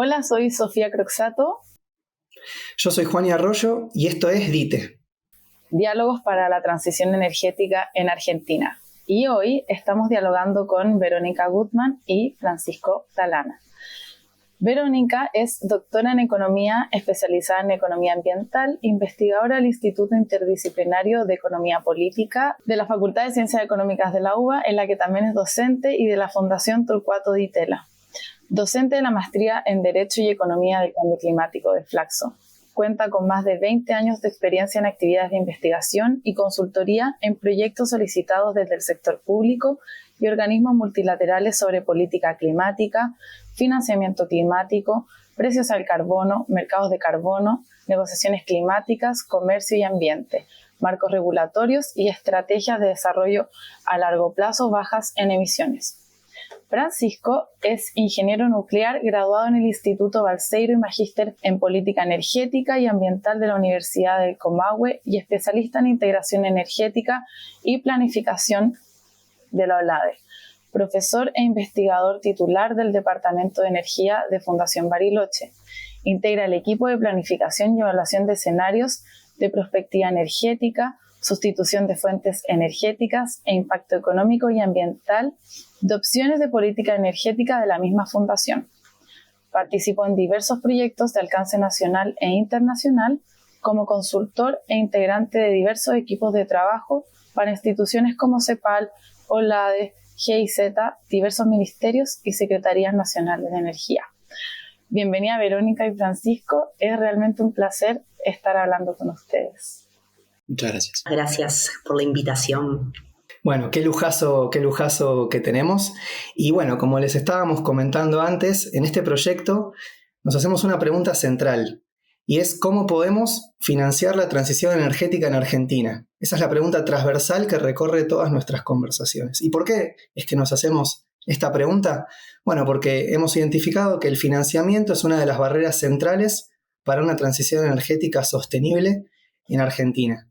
Hola, soy Sofía Croxato. Yo soy Juan Arroyo y esto es DITE. Diálogos para la transición energética en Argentina. Y hoy estamos dialogando con Verónica Gutman y Francisco Talana. Verónica es doctora en Economía, especializada en Economía Ambiental, investigadora del Instituto Interdisciplinario de Economía Política de la Facultad de Ciencias Económicas de la UBA, en la que también es docente, y de la Fundación Torcuato Di Tella. Docente de la maestría en Derecho y Economía del Cambio Climático de Flaxo. Cuenta con más de 20 años de experiencia en actividades de investigación y consultoría en proyectos solicitados desde el sector público y organismos multilaterales sobre política climática, financiamiento climático, precios al carbono, mercados de carbono, negociaciones climáticas, comercio y ambiente, marcos regulatorios y estrategias de desarrollo a largo plazo bajas en emisiones. Francisco es ingeniero nuclear graduado en el Instituto Balseiro y magíster en política energética y ambiental de la Universidad del Comahue y especialista en integración energética y planificación de la OLADE. Profesor e investigador titular del Departamento de Energía de Fundación Bariloche. Integra el equipo de planificación y evaluación de escenarios de prospectiva energética, sustitución de fuentes energéticas e impacto económico y ambiental de opciones de política energética de la misma fundación. Participó en diversos proyectos de alcance nacional e internacional como consultor e integrante de diversos equipos de trabajo para instituciones como CEPAL, OLADE, GIZ, diversos ministerios y secretarías nacionales de energía. Bienvenida Verónica y Francisco, es realmente un placer estar hablando con ustedes. Muchas gracias. Gracias por la invitación. Bueno, qué lujazo que tenemos. Y bueno, como les estábamos comentando antes, en este proyecto nos hacemos una pregunta central, y es ¿cómo podemos financiar la transición energética en Argentina? Esa es la pregunta transversal que recorre todas nuestras conversaciones. ¿Y por qué es que nos hacemos esta pregunta? Bueno, porque hemos identificado que el financiamiento es una de las barreras centrales para una transición energética sostenible en Argentina.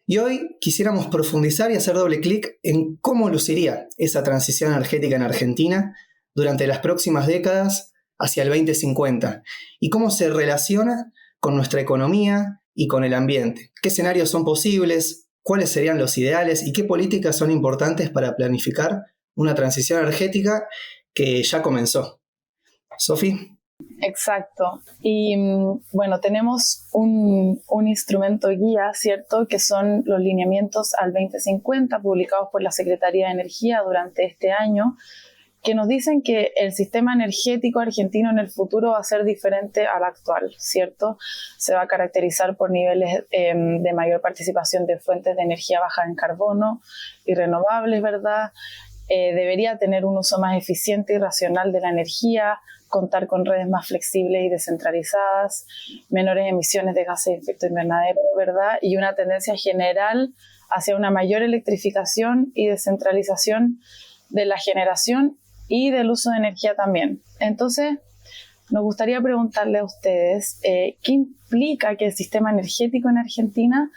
Y hoy quisiéramos profundizar y hacer doble clic en cómo luciría esa transición energética en Argentina durante las próximas décadas hacia el 2050 y cómo se relaciona con nuestra economía y con el ambiente. ¿Qué escenarios son posibles? ¿Cuáles serían los ideales? ¿Y qué políticas son importantes para planificar una transición energética que ya comenzó? Sofi. Exacto. Y bueno, tenemos un instrumento guía, ¿cierto?, que son los lineamientos al 2050 publicados por la Secretaría de Energía durante este año, que nos dicen que el sistema energético argentino en el futuro va a ser diferente al actual, ¿cierto? Se va a caracterizar por niveles de mayor participación de fuentes de energía baja en carbono y renovables, ¿verdad? Debería tener un uso más eficiente y racional de la energía, contar con redes más flexibles y descentralizadas, menores emisiones de gases de efecto invernadero, ¿verdad? Y una tendencia general hacia una mayor electrificación y descentralización de la generación y del uso de energía también. Entonces, nos gustaría preguntarle a ustedes, ¿qué implica que el sistema energético en Argentina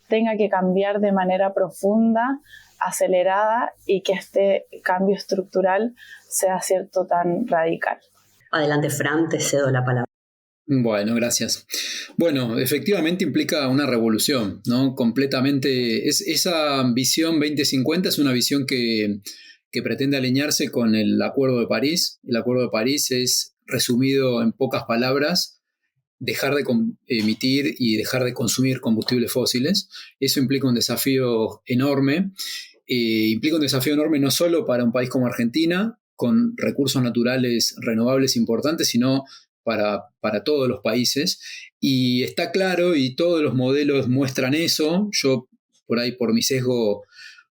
tenga que cambiar de manera profunda, acelerada, y que este cambio estructural sea cierto tan radical? Adelante, Fran, te cedo la palabra. Bueno, gracias. Bueno, efectivamente implica una revolución, ¿no? Completamente. Esa visión 2050 es una visión que pretende alinearse con el Acuerdo de París. El Acuerdo de París es, resumido en pocas palabras, dejar de emitir y dejar de consumir combustibles fósiles. Eso implica un desafío enorme. Implica un desafío enorme no solo para un país como Argentina, con recursos naturales renovables importantes, sino para todos los países. Y está claro, y todos los modelos muestran eso. Yo, por ahí, por mi sesgo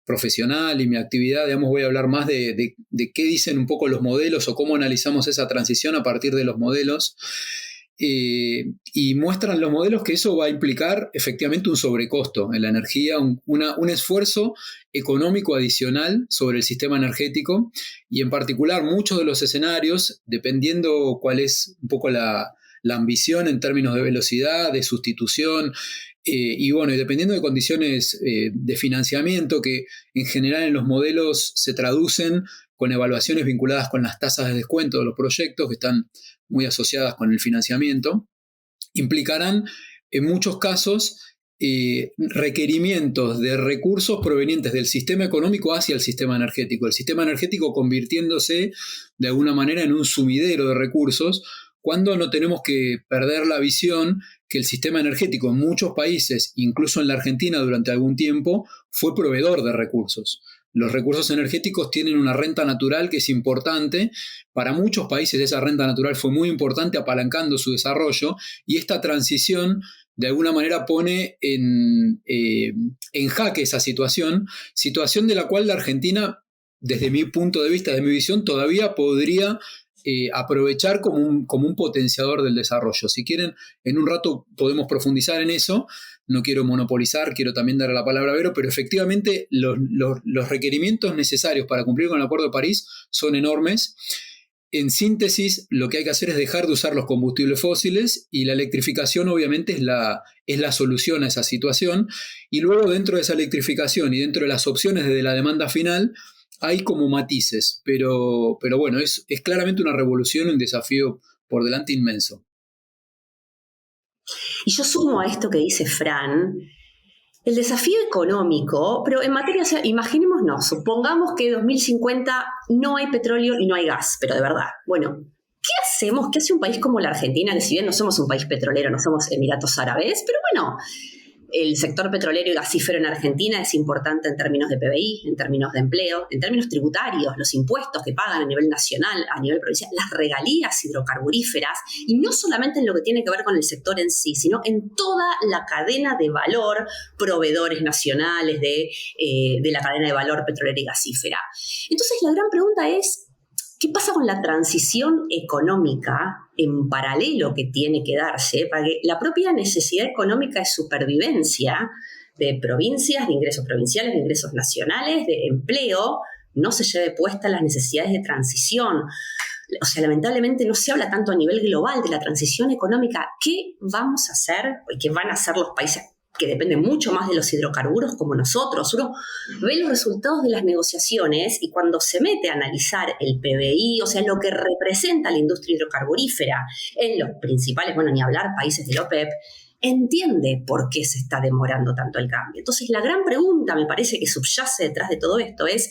profesional y mi actividad, digamos, voy a hablar más de qué dicen un poco los modelos o cómo analizamos esa transición a partir de los modelos. Y muestran los modelos que eso va a implicar efectivamente un sobrecosto en la energía, un esfuerzo económico adicional sobre el sistema energético, y en particular muchos de los escenarios, dependiendo cuál es un poco la ambición en términos de velocidad, de sustitución, y bueno, y dependiendo de condiciones de financiamiento que en general en los modelos se traducen con evaluaciones vinculadas con las tasas de descuento de los proyectos, que están muy asociadas con el financiamiento, implicarán en muchos casos requerimientos de recursos provenientes del sistema económico hacia el sistema energético. El sistema energético convirtiéndose de alguna manera en un sumidero de recursos, cuando no tenemos que perder la visión que el sistema energético en muchos países, incluso en la Argentina durante algún tiempo, fue proveedor de recursos. Los recursos energéticos tienen una renta natural que es importante. Para muchos países esa renta natural fue muy importante, apalancando su desarrollo, y esta transición de alguna manera pone en jaque esa situación de la cual la Argentina, desde mi punto de vista, desde mi visión, todavía podría aprovechar como un potenciador del desarrollo. Si quieren, en un rato podemos profundizar en eso. No quiero monopolizar, quiero también darle la palabra a Vero, pero efectivamente los requerimientos necesarios para cumplir con el Acuerdo de París son enormes. En síntesis, lo que hay que hacer es dejar de usar los combustibles fósiles, y la electrificación obviamente es la solución a esa situación. Y luego, dentro de esa electrificación y dentro de las opciones de la demanda final, hay como matices, pero bueno, es claramente una revolución, un desafío por delante inmenso. Y yo sumo a esto que dice Fran, el desafío económico, pero en materia, o sea, imaginémonos, supongamos que en 2050 no hay petróleo y no hay gas, pero de verdad. Bueno, ¿qué hacemos? ¿Qué hace un país como la Argentina, que si bien no somos un país petrolero, no somos Emiratos Árabes, pero bueno, el sector petrolero y gasífero en Argentina es importante en términos de PBI, en términos de empleo, en términos tributarios, los impuestos que pagan a nivel nacional, a nivel provincial, las regalías hidrocarburíferas, y no solamente en lo que tiene que ver con el sector en sí, sino en toda la cadena de valor, proveedores nacionales de la cadena de valor petrolera y gasífera. Entonces, la gran pregunta es, ¿qué pasa con la transición económica en paralelo que tiene que darse para que la propia necesidad económica de supervivencia de provincias, de ingresos provinciales, de ingresos nacionales, de empleo, no se lleve puesta las necesidades de transición? O sea, lamentablemente no se habla tanto a nivel global de la transición económica. ¿Qué vamos a hacer y qué van a hacer los países que dependen mucho más de los hidrocarburos como nosotros? Uno ve los resultados de las negociaciones y cuando se mete a analizar el PBI, o sea, lo que representa la industria hidrocarburífera en los principales, bueno, ni hablar, países de la OPEP, entiende por qué se está demorando tanto el cambio. Entonces, la gran pregunta, me parece, que subyace detrás de todo esto es: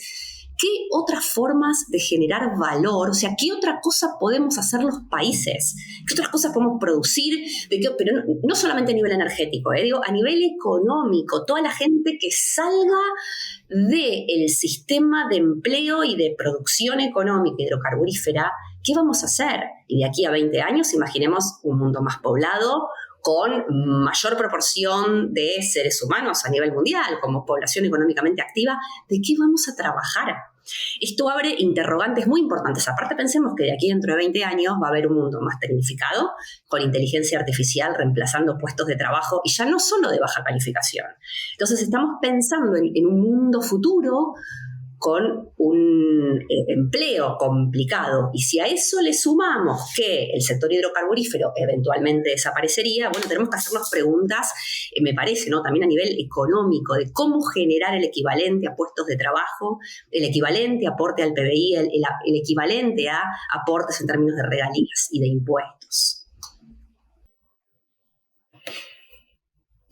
¿qué otras formas de generar valor? O sea, ¿qué otra cosa podemos hacer los países? ¿Qué otras cosas podemos producir? Pero no solamente a nivel energético, digo, a nivel económico. Toda la gente que salga del sistema de empleo y de producción económica hidrocarburífera, ¿qué vamos a hacer? Y de aquí a 20 años, imaginemos un mundo más poblado, con mayor proporción de seres humanos a nivel mundial, como población económicamente activa. ¿De qué vamos a trabajar? Esto abre interrogantes muy importantes. Aparte, pensemos que de aquí dentro de 20 años va a haber un mundo más tecnificado, con inteligencia artificial reemplazando puestos de trabajo, y ya no solo de baja calificación. Entonces, estamos pensando en un mundo futuro con un empleo complicado. Y si a eso le sumamos que el sector hidrocarburífero eventualmente desaparecería, bueno, tenemos que hacernos preguntas, me parece, ¿no?, también a nivel económico, de cómo generar el equivalente a puestos de trabajo, el equivalente a aporte al PBI, el equivalente a aportes en términos de regalías y de impuestos.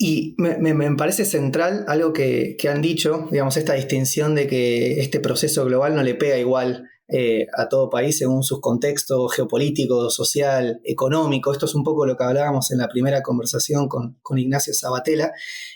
Y me parece central algo que han dicho, digamos, esta distinción de que este proceso global no le pega igual a todo país según sus contextos geopolítico, social, económico. Esto es un poco lo que hablábamos en la primera conversación con Ignacio Sabatella,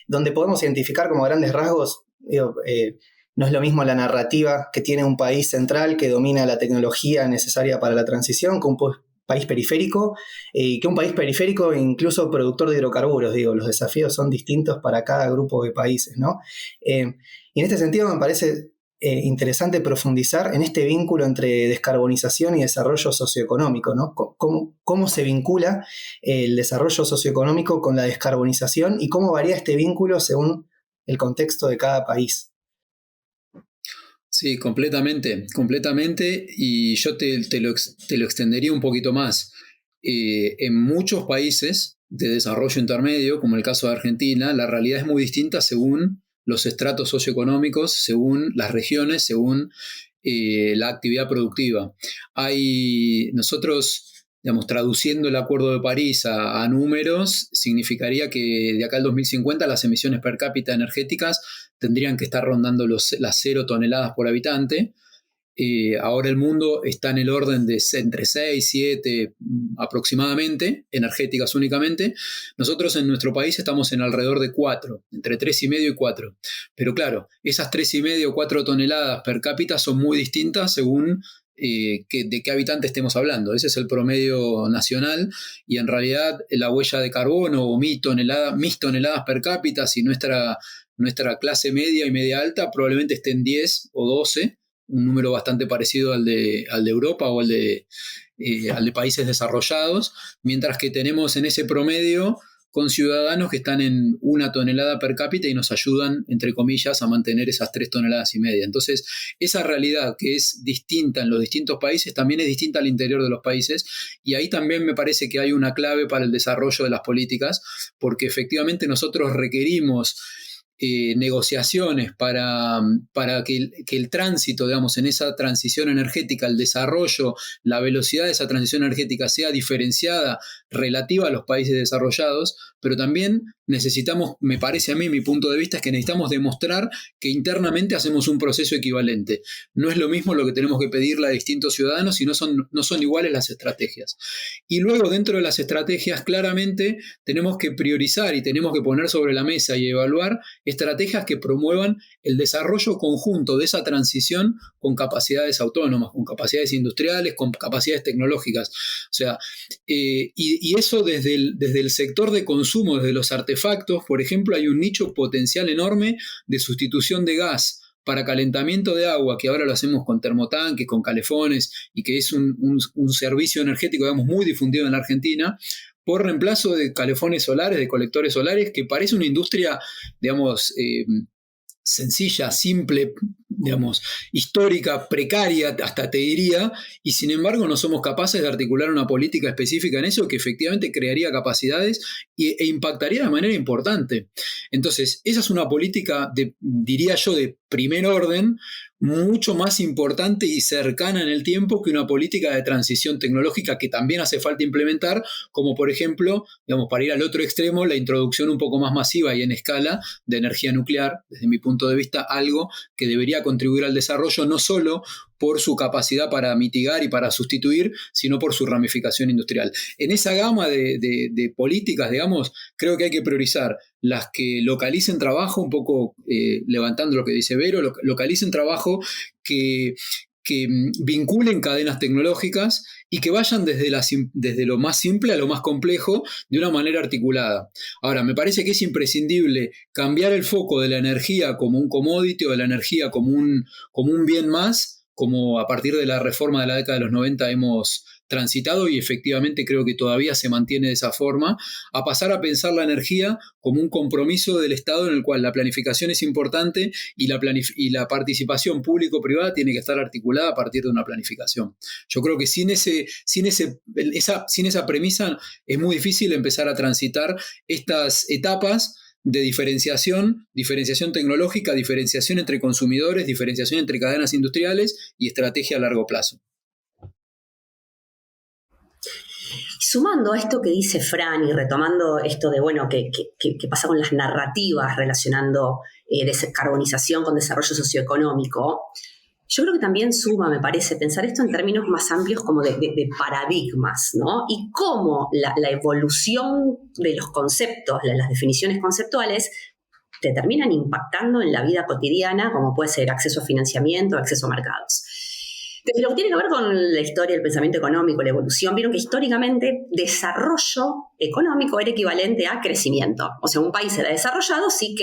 donde podemos identificar como grandes rasgos, no es lo mismo la narrativa que tiene un país central que domina la tecnología necesaria para la transición que un país periférico, que un país periférico incluso productor de hidrocarburos. Digo, los desafíos son distintos para cada grupo de países, ¿no? Y en este sentido me parece interesante profundizar en este vínculo entre descarbonización y desarrollo socioeconómico, ¿no? ¿Cómo se vincula el desarrollo socioeconómico con la descarbonización y cómo varía este vínculo según el contexto de cada país? Sí, completamente, y yo te lo extendería un poquito más. En muchos países de desarrollo intermedio, como el caso de Argentina, la realidad es muy distinta según los estratos socioeconómicos, según las regiones, según la actividad productiva. Nosotros, digamos, traduciendo el Acuerdo de París a números, significaría que de acá al 2050 las emisiones per cápita energéticas tendrían que estar rondando las 0 toneladas por habitante. Ahora el mundo está en el orden de entre 6 y 7 aproximadamente, energéticas únicamente. Nosotros en nuestro país estamos en alrededor de 4, entre 3,5 y 4. Pero claro, esas 3,5 o 4 toneladas per cápita son muy distintas según de qué habitante estemos hablando. Ese es el promedio nacional y en realidad la huella de carbono o mis toneladas per cápita, si nuestra clase media y media alta probablemente esté en 10 o 12, un número bastante parecido al de Europa o al de países desarrollados, mientras que tenemos en ese promedio con ciudadanos que están en 1 tonelada per cápita y nos ayudan, entre comillas, a mantener esas 3,5 toneladas. Entonces, esa realidad que es distinta en los distintos países también es distinta al interior de los países, y ahí también me parece que hay una clave para el desarrollo de las políticas, porque efectivamente nosotros requerimos negociaciones para que el tránsito, digamos, en esa transición energética, el desarrollo, la velocidad de esa transición energética sea diferenciada relativa a los países desarrollados, pero también necesitamos, me parece a mí, mi punto de vista es que necesitamos demostrar que internamente hacemos un proceso equivalente. No es lo mismo lo que tenemos que pedirle a distintos ciudadanos y no son iguales las estrategias. Y luego dentro de las estrategias claramente tenemos que priorizar y tenemos que poner sobre la mesa y evaluar estrategias que promuevan el desarrollo conjunto de esa transición con capacidades autónomas, con capacidades industriales, con capacidades tecnológicas. O sea, y eso desde el sector de consumo, desde los artefactos, por ejemplo, hay un nicho potencial enorme de sustitución de gas para calentamiento de agua, que ahora lo hacemos con termotanques, con calefones, y que es un servicio energético, digamos, muy difundido en la Argentina, por reemplazo de calefones solares, de colectores solares, que parece una industria, digamos, sencilla, simple, digamos, histórica, precaria, hasta te diría, y sin embargo no somos capaces de articular una política específica en eso que efectivamente crearía capacidades e impactaría de manera importante. Entonces, esa es una política, diría yo, de primer orden, mucho más importante y cercana en el tiempo que una política de transición tecnológica que también hace falta implementar, como por ejemplo, digamos, para ir al otro extremo, la introducción un poco más masiva y en escala de energía nuclear, desde mi punto de vista, algo que debería contribuir al desarrollo no solo por su capacidad para mitigar y para sustituir, sino por su ramificación industrial. En esa gama de políticas, digamos, creo que hay que priorizar las que localicen trabajo, un poco levantando lo que dice Vero, localicen trabajo que vinculen cadenas tecnológicas y que vayan desde lo más simple a lo más complejo de una manera articulada. Ahora, me parece que es imprescindible cambiar el foco de la energía como un commodity o de la energía como un bien más, como a partir de la reforma de la década de los 90 hemos transitado y efectivamente creo que todavía se mantiene de esa forma, a pasar a pensar la energía como un compromiso del Estado en el cual la planificación es importante y la participación público-privada tiene que estar articulada a partir de una planificación. Yo creo que sin esa premisa es muy difícil empezar a transitar estas etapas de diferenciación tecnológica, diferenciación entre consumidores, diferenciación entre cadenas industriales y estrategia a largo plazo. Sumando a esto que dice Fran y retomando esto de, bueno, qué pasa con las narrativas relacionando descarbonización con desarrollo socioeconómico, yo creo que también suma, me parece, pensar esto en términos más amplios como de paradigmas, ¿no? Y cómo la evolución de los conceptos, las definiciones conceptuales, te terminan impactando en la vida cotidiana, como puede ser acceso a financiamiento, acceso a mercados. Desde lo que tiene que ver con la historia del pensamiento económico, la evolución, vieron que históricamente desarrollo económico era equivalente a crecimiento. O sea, un país era desarrollado si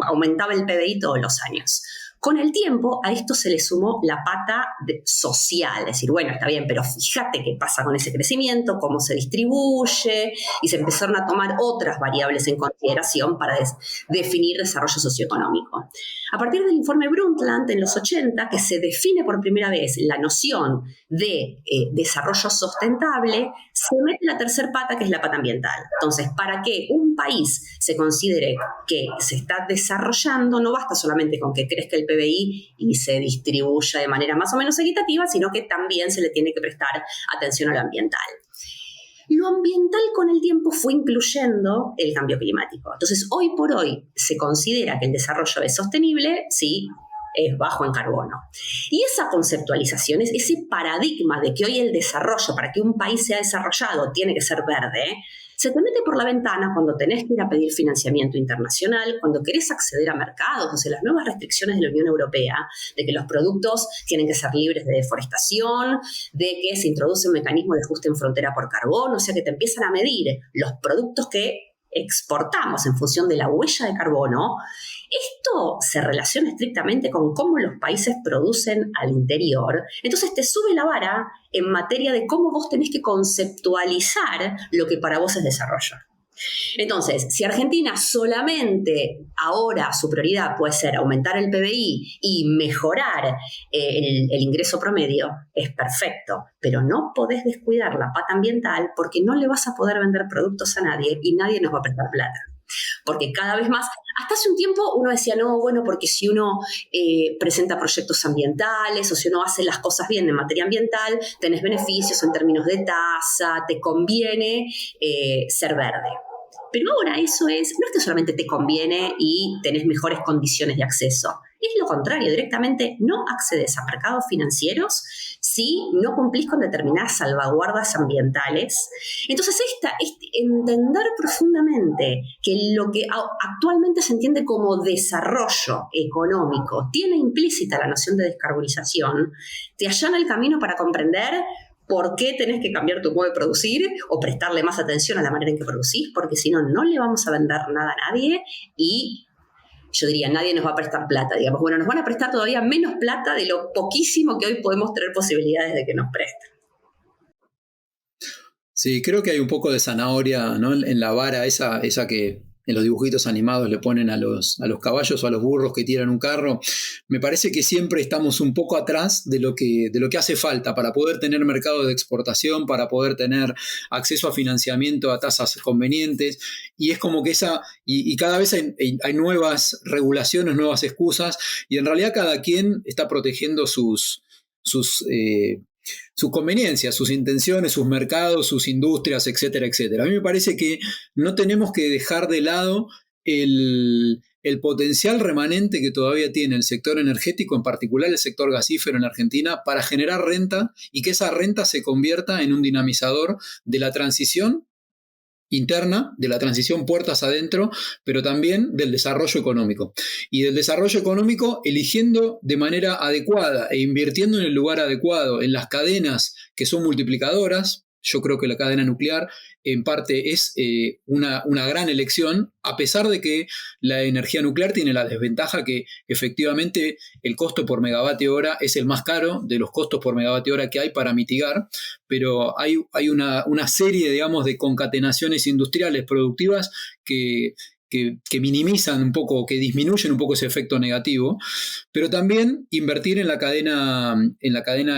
aumentaba el PBI todos los años. Con el tiempo, a esto se le sumó la pata social, es decir, bueno, está bien, pero fíjate qué pasa con ese crecimiento, cómo se distribuye, y se empezaron a tomar otras variables en consideración para definir desarrollo socioeconómico. A partir del informe Brundtland, en los 80, que se define por primera vez la noción de desarrollo sustentable, se mete la tercera pata, que es la pata ambiental. Entonces, para que un país se considere que se está desarrollando, no basta solamente con que crezca el PBI y se distribuya de manera más o menos equitativa, sino que también se le tiene que prestar atención a lo ambiental. Lo ambiental con el tiempo fue incluyendo el cambio climático. Entonces, hoy por hoy se considera que el desarrollo es sostenible, sí, es bajo en carbono. Y esa conceptualización, ese paradigma de que hoy el desarrollo, para que un país sea desarrollado, tiene que ser verde, se te mete por la ventana cuando tenés que ir a pedir financiamiento internacional, cuando querés acceder a mercados, o sea, las nuevas restricciones de la Unión Europea, de que los productos tienen que ser libres de deforestación, de que se introduce un mecanismo de ajuste en frontera por carbono, o sea, que te empiezan a medir los productos que exportamos en función de la huella de carbono. Esto se relaciona estrictamente con cómo los países producen al interior. Entonces te sube la vara en materia de cómo vos tenés que conceptualizar lo que para vos es desarrollo. Entonces, si Argentina solamente ahora su prioridad puede ser aumentar el PBI y mejorar el ingreso promedio, es perfecto, pero no podés descuidar la pata ambiental porque no le vas a poder vender productos a nadie y nadie nos va a prestar plata. Porque cada vez más, hasta hace un tiempo uno decía, no, bueno, porque si uno presenta proyectos ambientales o si uno hace las cosas bien en materia ambiental, tenés beneficios en términos de tasa, te conviene ser verde. Pero ahora eso no es que solamente te conviene y tenés mejores condiciones de acceso. Es lo contrario, directamente no accedes a mercados financieros si no cumplís con determinadas salvaguardas ambientales. Entonces, entender profundamente que lo que actualmente se entiende como desarrollo económico tiene implícita la noción de descarbonización, te allana el camino para comprender por qué tenés que cambiar tu modo de producir o prestarle más atención a la manera en que producís, porque si no, no le vamos a vender nada a nadie y yo diría, nadie nos va a prestar plata, digamos. Bueno, nos van a prestar todavía menos plata de lo poquísimo que hoy podemos tener posibilidades de que nos presten. Sí, creo que hay un poco de zanahoria, ¿no? En la vara esa que en los dibujitos animados le ponen a los caballos o a los burros que tiran un carro. Me parece que siempre estamos un poco atrás de lo que hace falta para poder tener mercado de exportación, para poder tener acceso a financiamiento a tasas convenientes. Y es como que y cada vez hay nuevas regulaciones, nuevas excusas, y en realidad cada quien está protegiendo sus conveniencias, sus intenciones, sus mercados, sus industrias, etcétera, etcétera. A mí me parece que no tenemos que dejar de lado el potencial remanente que todavía tiene el sector energético, en particular el sector gasífero en Argentina, para generar renta y que esa renta se convierta en un dinamizador de la transición interna, de la transición puertas adentro, pero también del desarrollo económico. Y del desarrollo económico eligiendo de manera adecuada e invirtiendo en el lugar adecuado, en las cadenas que son multiplicadoras. Yo creo que la cadena nuclear en parte es una gran elección, a pesar de que la energía nuclear tiene la desventaja que efectivamente el costo por megavatio hora es el más caro de los costos por megavatio hora que hay para mitigar, pero hay una serie, digamos, de concatenaciones industriales productivas que minimizan un poco, que disminuyen un poco ese efecto negativo, pero también invertir en la cadena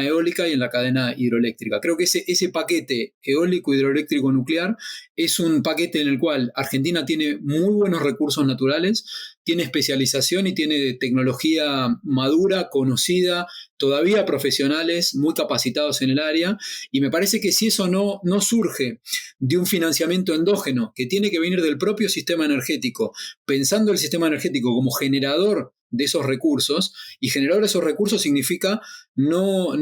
eólica y en la cadena hidroeléctrica. Creo que ese paquete eólico, hidroeléctrico, nuclear es un paquete en el cual Argentina tiene muy buenos recursos naturales, tiene especialización y tiene tecnología madura, conocida, todavía profesionales muy capacitados en el área, y me parece que si eso no surge de un financiamiento endógeno que tiene que venir del propio sistema energético, pensando el sistema energético como generador de esos recursos, y generador de esos recursos significa no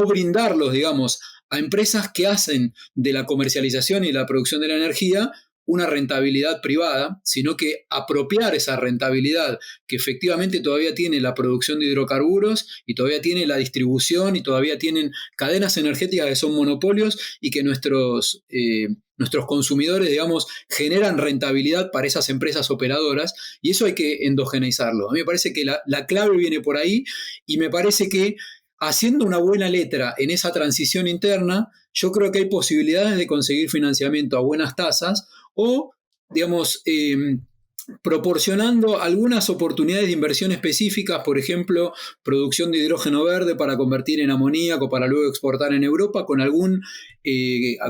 brindarlos, digamos, a empresas que hacen de la comercialización y la producción de la energía una rentabilidad privada, sino que apropiar esa rentabilidad que efectivamente todavía tiene la producción de hidrocarburos y todavía tiene la distribución y todavía tienen cadenas energéticas que son monopolios y que nuestros consumidores, digamos, generan rentabilidad para esas empresas operadoras, y eso hay que endogeneizarlo. A mí me parece que la clave viene por ahí, y me parece que haciendo una buena letra en esa transición interna, yo creo que hay posibilidades de conseguir financiamiento a buenas tasas o, digamos, proporcionando algunas oportunidades de inversión específicas, por ejemplo, producción de hidrógeno verde para convertir en amoníaco para luego exportar en Europa, con algún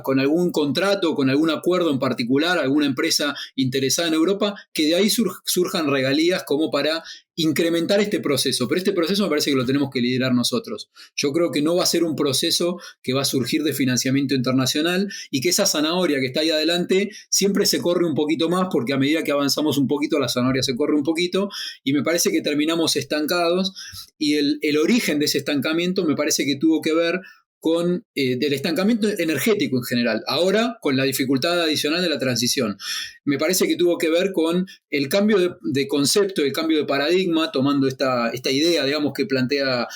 con algún contrato, con algún acuerdo en particular, alguna empresa interesada en Europa, que de ahí surjan regalías como para incrementar este proceso. Pero este proceso me parece que lo tenemos que liderar nosotros. Yo creo que no va a ser un proceso que va a surgir de financiamiento internacional y que esa zanahoria que está ahí adelante siempre se corre un poquito más, porque a medida que avanzamos un poquito la zanahoria se corre un poquito, y me parece que terminamos estancados, y el origen de ese estancamiento me parece que tuvo que ver con del estancamiento energético en general, ahora con la dificultad adicional de la transición. Me parece que tuvo que ver con el cambio de concepto, el cambio de paradigma, tomando esta idea, digamos, que plantea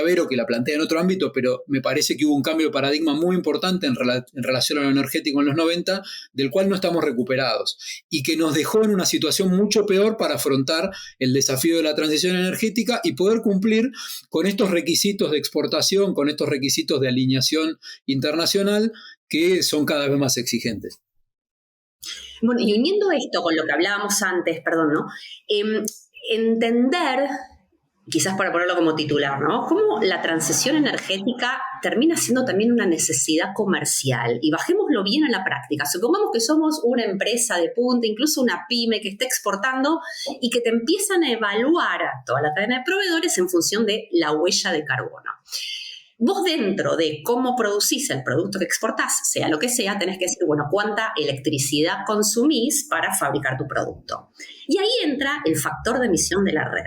Vero, que la plantea en otro ámbito, pero me parece que hubo un cambio de paradigma muy importante en relación a lo energético en los 90, del cual no estamos recuperados, y que nos dejó en una situación mucho peor para afrontar el desafío de la transición energética y poder cumplir con estos requisitos de exportación, con estos requisitos de alineación internacional que son cada vez más exigentes. Bueno, y uniendo esto con lo que hablábamos antes, perdón, ¿no? Entender, quizás para ponerlo como titular, ¿no? Cómo la transición energética termina siendo también una necesidad comercial. Y bajémoslo bien a la práctica. Supongamos que somos una empresa de punta, incluso una pyme que está exportando y que te empiezan a evaluar a toda la cadena de proveedores en función de la huella de carbono. Vos, dentro de cómo producís el producto que exportás, sea lo que sea, tenés que decir, bueno, cuánta electricidad consumís para fabricar tu producto. Y ahí entra el factor de emisión de la red.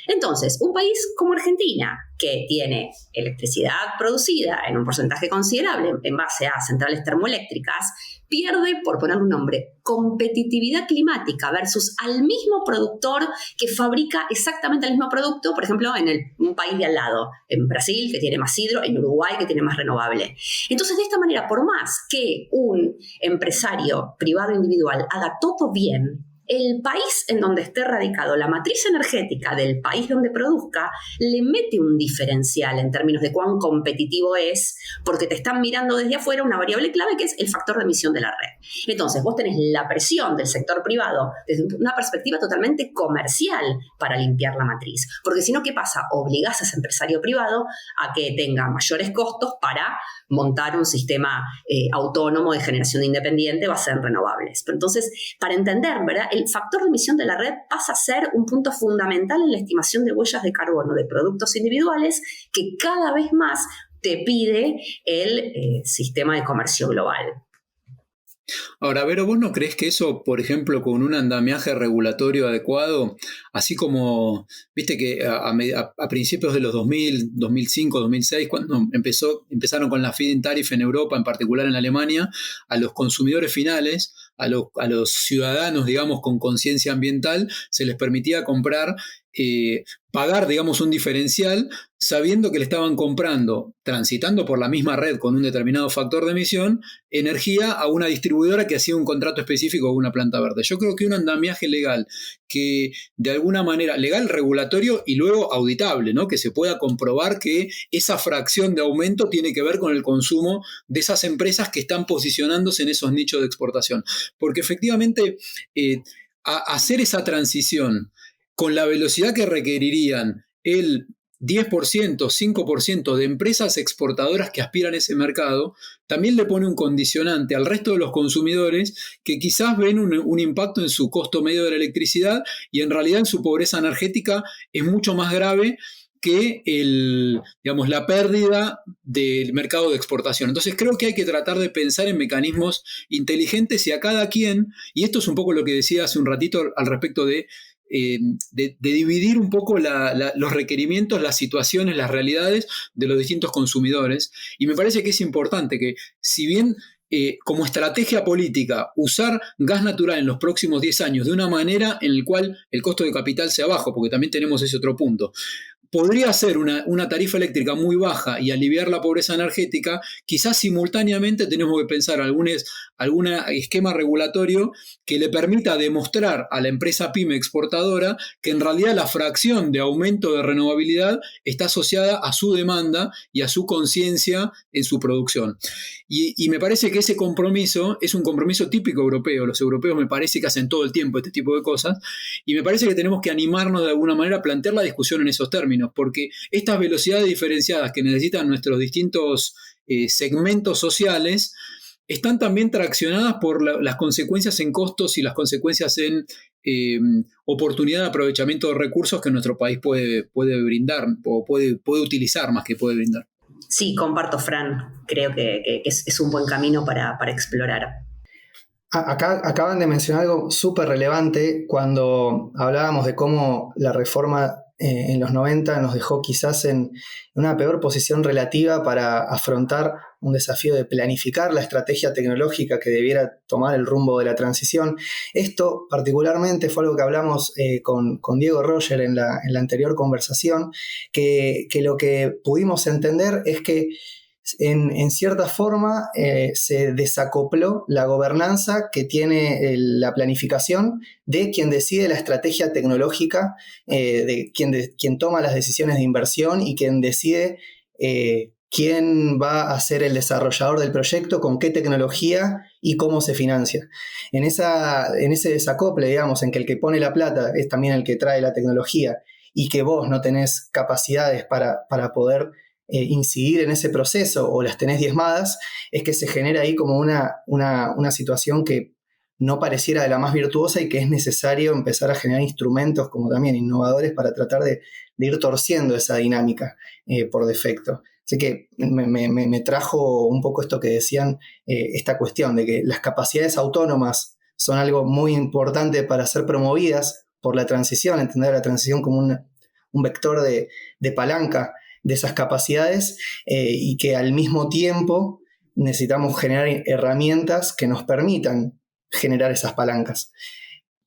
Entonces, un país como Argentina, que tiene electricidad producida en un porcentaje considerable en base a centrales termoeléctricas, pierde, por poner un nombre, competitividad climática versus al mismo productor que fabrica exactamente el mismo producto, por ejemplo, en un país de al lado, en Brasil, que tiene más hidro, en Uruguay, que tiene más renovable. Entonces, de esta manera, por más que un empresario privado individual haga todo bien, el país en donde esté radicado, la matriz energética del país donde produzca, le mete un diferencial en términos de cuán competitivo es, porque te están mirando desde afuera una variable clave que es el factor de emisión de la red. Entonces, vos tenés la presión del sector privado desde una perspectiva totalmente comercial para limpiar la matriz. Porque si no, ¿qué pasa? Obligás a ese empresario privado a que tenga mayores costos para montar un sistema autónomo de generación independiente basado en renovables. Pero entonces, para entender, ¿verdad?, el factor de emisión de la red pasa a ser un punto fundamental en la estimación de huellas de carbono de productos individuales que cada vez más te pide el sistema de comercio global. Ahora, Vero, ¿vos no crees que eso, por ejemplo, con un andamiaje regulatorio adecuado, así como, viste que a principios de los 2000, 2005, 2006, cuando empezaron con la feed-in tariff en Europa, en particular en Alemania, a los consumidores finales, a los ciudadanos, digamos, con conciencia ambiental, se les permitía pagar, digamos, un diferencial, sabiendo que le estaban comprando, transitando por la misma red con un determinado factor de emisión, energía a una distribuidora que hacía un contrato específico con una planta verde. Yo creo que un andamiaje legal que de alguna manera, legal, regulatorio y luego auditable, ¿no?, que se pueda comprobar que esa fracción de aumento tiene que ver con el consumo de esas empresas que están posicionándose en esos nichos de exportación. Porque efectivamente hacer esa transición con la velocidad que requerirían el 10%, 5% de empresas exportadoras que aspiran a ese mercado, también le pone un condicionante al resto de los consumidores que quizás ven un impacto en su costo medio de la electricidad y en realidad en su pobreza energética es mucho más grave que la pérdida del mercado de exportación. Entonces creo que hay que tratar de pensar en mecanismos inteligentes y a cada quien, y esto es un poco lo que decía hace un ratito al respecto de dividir un poco los requerimientos, las situaciones, las realidades de los distintos consumidores. Y me parece que es importante que, si bien como estrategia política, usar gas natural en los próximos 10 años de una manera en la cual el costo de capital sea bajo, porque también tenemos ese otro punto, podría ser una tarifa eléctrica muy baja y aliviar la pobreza energética, quizás simultáneamente tenemos que pensar algún esquema regulatorio que le permita demostrar a la empresa pyme exportadora que en realidad la fracción de aumento de renovabilidad está asociada a su demanda y a su conciencia en su producción. Y me parece que ese compromiso es un compromiso típico europeo. Los europeos me parece que hacen todo el tiempo este tipo de cosas y me parece que tenemos que animarnos de alguna manera a plantear la discusión en esos términos. términos, porque estas velocidades diferenciadas que necesitan nuestros distintos segmentos sociales están también traccionadas por las consecuencias en costos y las consecuencias en oportunidad de aprovechamiento de recursos que nuestro país puede brindar o puede utilizar más que puede brindar. Sí, comparto, Fran. Creo que es un buen camino para explorar. Acá acaban de mencionar algo súper relevante cuando hablábamos de cómo la reforma en los 90 nos dejó quizás en una peor posición relativa para afrontar un desafío de planificar la estrategia tecnológica que debiera tomar el rumbo de la transición. Esto particularmente fue algo que hablamos con Diego Roger en la anterior conversación, que lo que pudimos entender es que en cierta forma se desacopló la gobernanza que tiene la planificación de quien decide la estrategia tecnológica, de quien toma las decisiones de inversión y quien decide quién va a ser el desarrollador del proyecto, con qué tecnología y cómo se financia. En ese desacople, digamos, en que el que pone la plata es también el que trae la tecnología y que vos no tenés capacidades para poder incidir en ese proceso o las tenés diezmadas, es que se genera ahí como una situación que no pareciera de la más virtuosa y que es necesario empezar a generar instrumentos como también innovadores para tratar de ir torciendo esa dinámica por defecto. Así que me trajo un poco esto que decían, esta cuestión de que las capacidades autónomas son algo muy importante para ser promovidas por la transición, entender la transición como un vector de palanca de esas capacidades y que al mismo tiempo necesitamos generar herramientas que nos permitan generar esas palancas.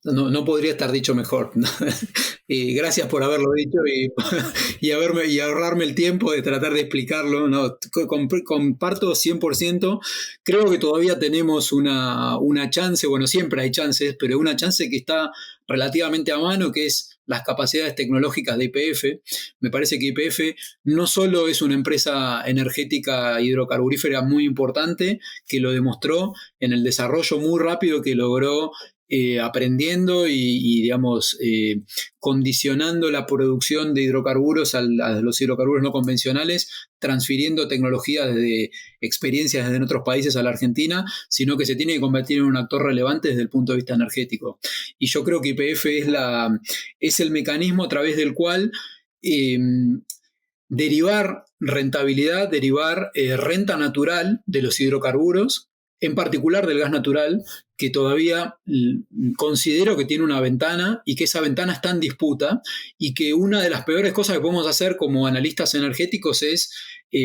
No podría estar dicho mejor. Y gracias por haberlo dicho y ahorrarme el tiempo de tratar de explicarlo. No, comparto 100%. Creo que todavía tenemos una chance, bueno, siempre hay chances, pero una chance que está relativamente a mano, que es las capacidades tecnológicas de YPF. Me parece que YPF no solo es una empresa energética hidrocarburífera muy importante, que lo demostró en el desarrollo muy rápido que logró aprendiendo y digamos, condicionando la producción de hidrocarburos a los hidrocarburos no convencionales, transfiriendo tecnología desde experiencias desde otros países a la Argentina, sino que se tiene que convertir en un actor relevante desde el punto de vista energético. Y yo creo que YPF es el mecanismo a través del cual derivar rentabilidad, derivar renta natural de los hidrocarburos, en particular del gas natural, que todavía considero que tiene una ventana y que esa ventana está en disputa y que una de las peores cosas que podemos hacer como analistas energéticos es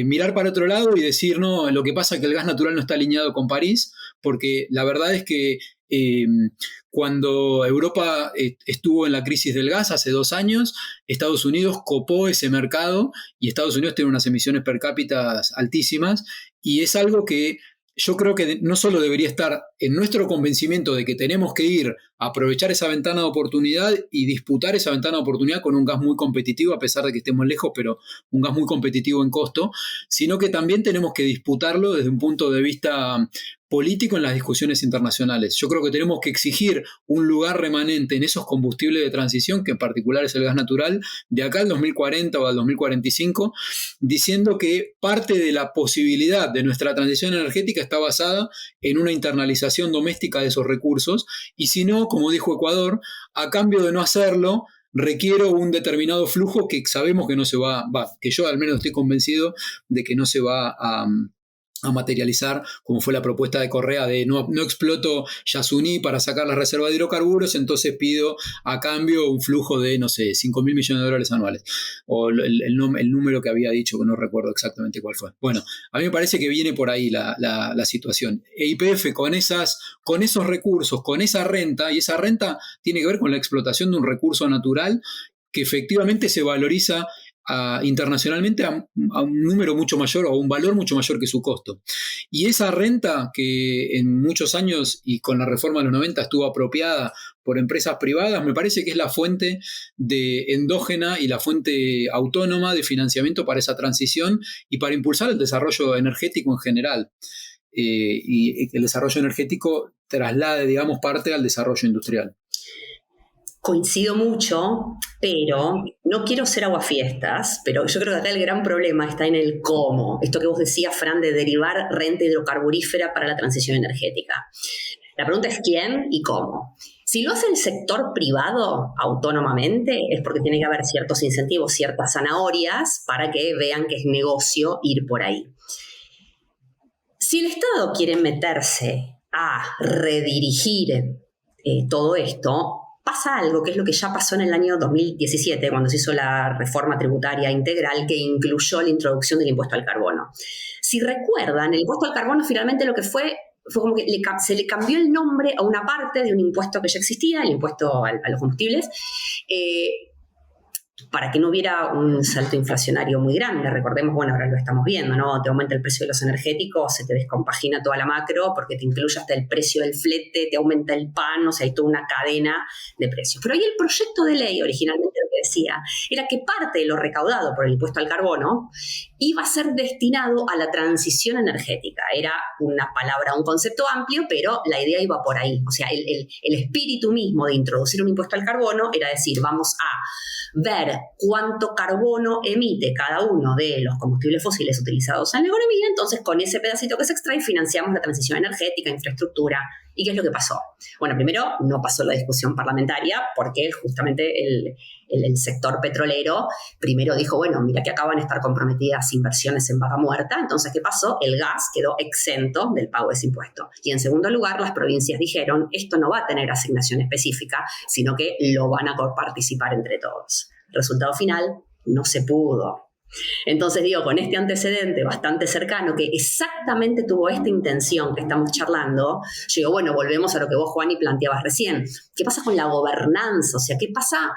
mirar para otro lado y decir, no, lo que pasa es que el gas natural no está alineado con París, porque la verdad es que cuando Europa estuvo en la crisis del gas hace 2 años, Estados Unidos copó ese mercado y Estados Unidos tiene unas emisiones per cápita altísimas y es algo que yo creo que no solo debería estar en nuestro convencimiento de que tenemos que ir a aprovechar esa ventana de oportunidad y disputar esa ventana de oportunidad con un gas muy competitivo, a pesar de que estemos lejos, pero un gas muy competitivo en costo, sino que también tenemos que disputarlo desde un punto de vista político en las discusiones internacionales. Yo creo que tenemos que exigir un lugar remanente en esos combustibles de transición, que en particular es el gas natural, de acá al 2040 o al 2045, diciendo que parte de la posibilidad de nuestra transición energética está basada en una internalización doméstica de esos recursos, y si no, como dijo Ecuador, a cambio de no hacerlo, requiero un determinado flujo que sabemos que no se que yo al menos estoy convencido de que no se va a materializar, como fue la propuesta de Correa de no exploto Yasuní para sacar la reserva de hidrocarburos, entonces pido a cambio un flujo de, no sé, $5.000 millones anuales, o el número que había dicho, que no recuerdo exactamente cuál fue. Bueno, a mí me parece que viene por ahí la situación. YPF con esos recursos, con esa renta, y esa renta tiene que ver con la explotación de un recurso natural que efectivamente se valoriza internacionalmente a un número mucho mayor o a un valor mucho mayor que su costo. Y esa renta que en muchos años y con la reforma de los 90 estuvo apropiada por empresas privadas, me parece que es la fuente endógena y la fuente autónoma de financiamiento para esa transición y para impulsar el desarrollo energético en general. Y que el desarrollo energético traslade, digamos, parte al desarrollo industrial. Coincido mucho, pero no quiero ser aguafiestas, pero yo creo que acá el gran problema está en el cómo. Esto que vos decías, Fran, de derivar renta hidrocarburífera para la transición energética. La pregunta es quién y cómo. Si lo hace el sector privado autónomamente, es porque tiene que haber ciertos incentivos, ciertas zanahorias para que vean que es negocio ir por ahí. Si el Estado quiere meterse a redirigir todo esto, pasa algo que es lo que ya pasó en el año 2017, cuando se hizo la reforma tributaria integral que incluyó la introducción del impuesto al carbono. Si recuerdan, el impuesto al carbono finalmente lo que fue como que se le cambió el nombre a una parte de un impuesto que ya existía, el impuesto a los combustibles, para que no hubiera un salto inflacionario muy grande. Recordemos, bueno, ahora lo estamos viendo, ¿no? Te aumenta el precio de los energéticos, se te descompagina toda la macro porque te incluye hasta el precio del flete, te aumenta el pan, o sea, hay toda una cadena de precios. Pero ahí el proyecto de ley, originalmente lo que decía, era que parte de lo recaudado por el impuesto al carbono iba a ser destinado a la transición energética. Era una palabra, un concepto amplio, pero la idea iba por ahí. O sea, el espíritu mismo de introducir un impuesto al carbono era decir, vamos a ver cuánto carbono emite cada uno de los combustibles fósiles utilizados en la economía, entonces con ese pedacito que se extrae financiamos la transición energética, infraestructura. ¿Y qué es lo que pasó? Bueno, primero no pasó la discusión parlamentaria porque justamente el sector petrolero primero dijo, bueno, mira que acaban de estar comprometidas inversiones en vaca muerta, entonces ¿qué pasó? El gas quedó exento del pago de ese impuesto. Y en segundo lugar, las provincias dijeron, esto no va a tener asignación específica, sino que lo van a participar entre todos. Resultado final, no se pudo. Entonces digo, con este antecedente bastante cercano que exactamente tuvo esta intención que estamos charlando, yo digo, bueno, volvemos a lo que vos, Juani, planteabas recién. ¿Qué pasa con la gobernanza? O sea, ¿qué pasa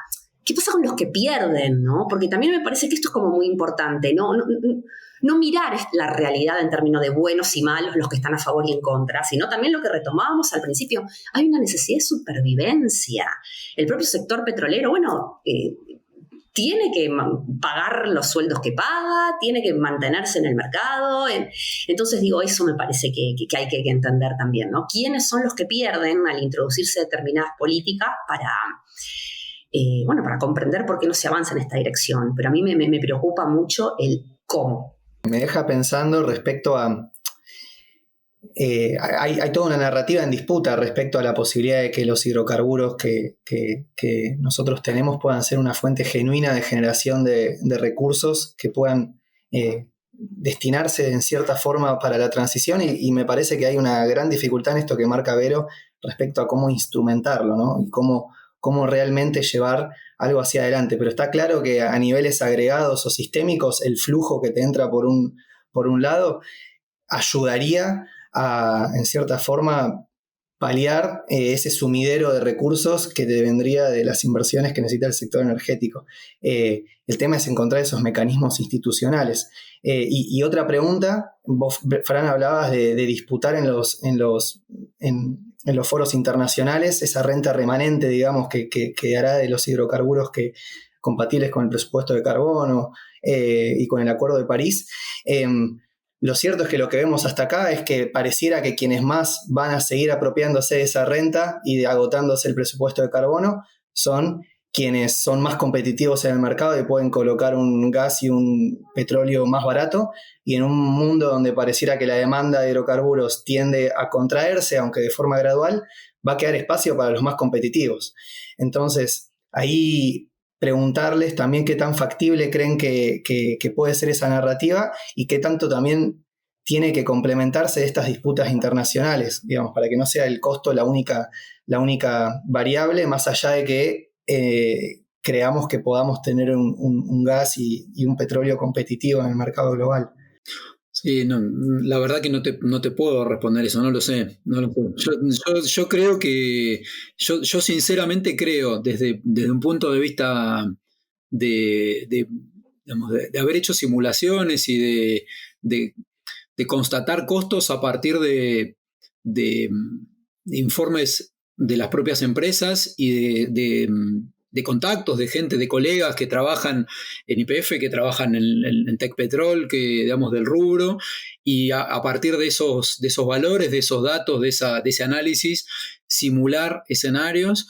con los que pierden, ¿no? Porque también me parece que esto es como muy importante, no mirar la realidad en términos de buenos y malos, los que están a favor y en contra, sino también lo que retomábamos al principio, hay una necesidad de supervivencia. El propio sector petrolero, bueno, tiene que pagar los sueldos que paga, tiene que mantenerse en el mercado. Entonces digo, eso me parece que hay que entender también, ¿no? ¿Quiénes son los que pierden al introducirse determinadas políticas para comprender por qué no se avanza en esta dirección? Pero a mí me preocupa mucho el cómo. Me deja pensando respecto a... hay toda una narrativa en disputa respecto a la posibilidad de que los hidrocarburos que nosotros tenemos puedan ser una fuente genuina de generación de recursos que puedan destinarse en cierta forma para la transición y me parece que hay una gran dificultad en esto que marca Vero respecto a cómo instrumentarlo, ¿no? Y cómo realmente llevar algo hacia adelante. Pero está claro que a niveles agregados o sistémicos el flujo que te entra por un lado ayudaría a, en cierta forma, paliar ese sumidero de recursos que te vendría de las inversiones que necesita el sector energético. El tema es encontrar esos mecanismos institucionales. Y otra pregunta, vos, Fran, hablabas de disputar en los foros internacionales esa renta remanente, digamos, que hará de los hidrocarburos compatibles con el presupuesto de carbono y con el Acuerdo de París. Lo cierto es que lo que vemos hasta acá es que pareciera que quienes más van a seguir apropiándose de esa renta y agotándose el presupuesto de carbono son quienes son más competitivos en el mercado y pueden colocar un gas y un petróleo más barato, y en un mundo donde pareciera que la demanda de hidrocarburos tiende a contraerse, aunque de forma gradual, va a quedar espacio para los más competitivos. Entonces, ahí preguntarles también qué tan factible creen que puede ser esa narrativa y qué tanto también tiene que complementarse de estas disputas internacionales, digamos, para que no sea el costo la única variable, más allá de que creamos que podamos tener un gas y un petróleo competitivo en el mercado global. Sí, no, la verdad que no te puedo responder eso, no lo sé. Yo creo que, yo sinceramente creo, desde un punto de vista de haber hecho simulaciones y de constatar costos a partir de informes de las propias empresas y de contactos, de gente, de colegas que trabajan en YPF, que trabajan en Tecpetrol, que digamos del rubro, y a partir de esos valores, de esos datos, de ese análisis, simular escenarios.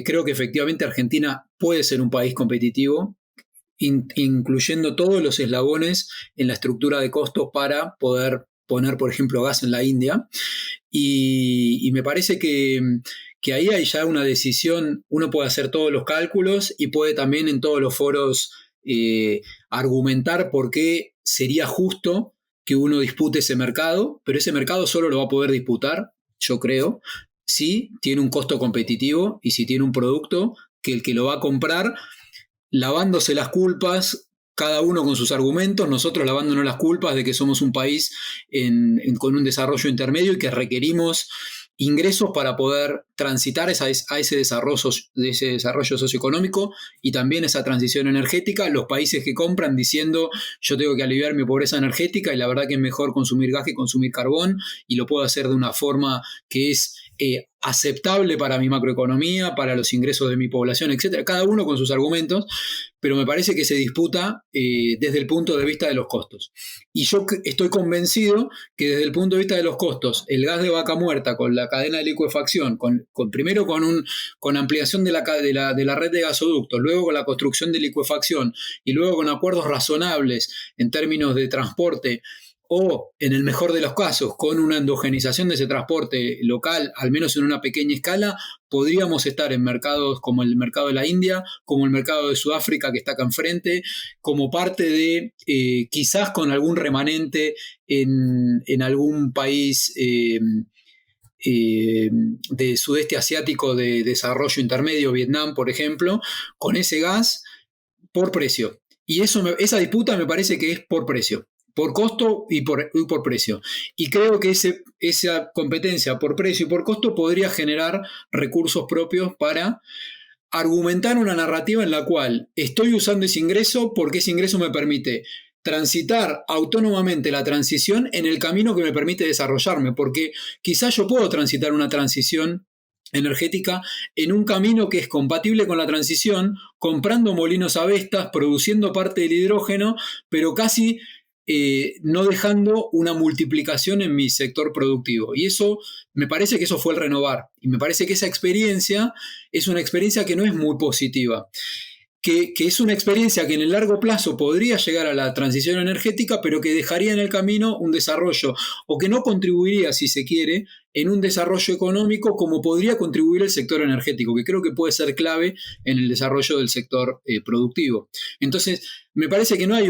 creo que efectivamente Argentina puede ser un país competitivo, incluyendo todos los eslabones en la estructura de costos para poder poner, por ejemplo, gas en la India. Y me parece que ahí hay ya una decisión, uno puede hacer todos los cálculos y puede también en todos los foros argumentar por qué sería justo que uno dispute ese mercado, pero ese mercado solo lo va a poder disputar, yo creo, si tiene un costo competitivo y si tiene un producto que el que lo va a comprar, lavándose las culpas, cada uno con sus argumentos, nosotros lavándonos las culpas de que somos un país con un desarrollo intermedio y que requerimos ingresos para poder transitar a ese desarrollo socioeconómico y también esa transición energética. Los países que compran diciendo yo tengo que aliviar mi pobreza energética y la verdad que es mejor consumir gas que consumir carbón y lo puedo hacer de una forma que es aceptable para mi macroeconomía, para los ingresos de mi población, etc. Cada uno con sus argumentos, pero me parece que se disputa desde el punto de vista de los costos. Y yo estoy convencido que desde el punto de vista de los costos, el gas de vaca muerta con la cadena de licuefacción, primero con ampliación de la red de gasoductos, luego con la construcción de licuefacción y luego con acuerdos razonables en términos de transporte, o en el mejor de los casos, con una endogenización de ese transporte local, al menos en una pequeña escala, podríamos estar en mercados como el mercado de la India, como el mercado de Sudáfrica que está acá enfrente, como parte de, quizás con algún remanente en algún país de sudeste asiático de desarrollo intermedio, Vietnam, por ejemplo, con ese gas por precio. Y esa disputa me parece que es por precio. Por costo y por precio. Y creo que esa competencia por precio y por costo podría generar recursos propios para argumentar una narrativa en la cual estoy usando ese ingreso porque ese ingreso me permite transitar autónomamente la transición en el camino que me permite desarrollarme, porque quizás yo puedo transitar una transición energética en un camino que es compatible con la transición, comprando molinos a Vestas, produciendo parte del hidrógeno, pero casi no dejando una multiplicación en mi sector productivo. Y eso, me parece que eso fue el renovar. Y me parece que esa experiencia es una experiencia que no es muy positiva. Que es una experiencia que en el largo plazo podría llegar a la transición energética, pero que dejaría en el camino un desarrollo, o que no contribuiría, si se quiere, en un desarrollo económico como podría contribuir el sector energético, que creo que puede ser clave en el desarrollo del sector productivo. Entonces, me parece que no hay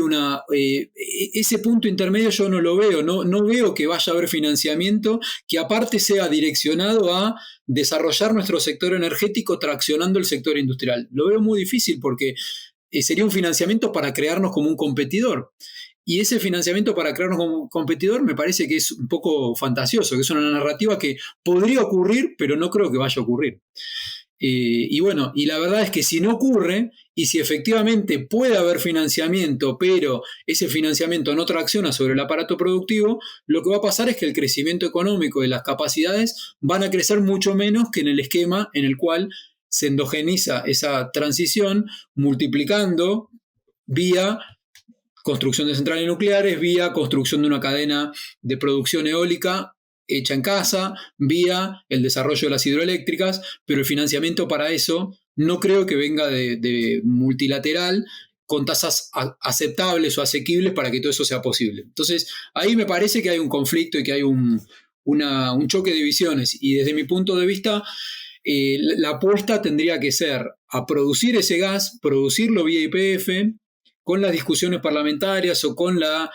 ese punto intermedio yo no lo veo, no veo que vaya a haber financiamiento que aparte sea direccionado a desarrollar nuestro sector energético traccionando el sector industrial. Lo veo muy difícil porque sería un financiamiento para crearnos como un competidor. Y ese financiamiento para crearnos como competidor me parece que es un poco fantasioso, que es una narrativa que podría ocurrir, pero no creo que vaya a ocurrir. Y bueno, y la verdad es que si no ocurre, y si efectivamente puede haber financiamiento, pero ese financiamiento no tracciona sobre el aparato productivo, lo que va a pasar es que el crecimiento económico y las capacidades van a crecer mucho menos que en el esquema en el cual se endogeniza esa transición, multiplicando vía construcción de centrales nucleares, vía construcción de una cadena de producción eólica hecha en casa, vía el desarrollo de las hidroeléctricas, pero el financiamiento para eso no creo que venga de multilateral con tasas aceptables o asequibles para que todo eso sea posible. Entonces, ahí me parece que hay un conflicto y que hay un choque de visiones. Y desde mi punto de vista, la apuesta tendría que ser a producir ese gas, producirlo vía YPF, con las discusiones parlamentarias o con la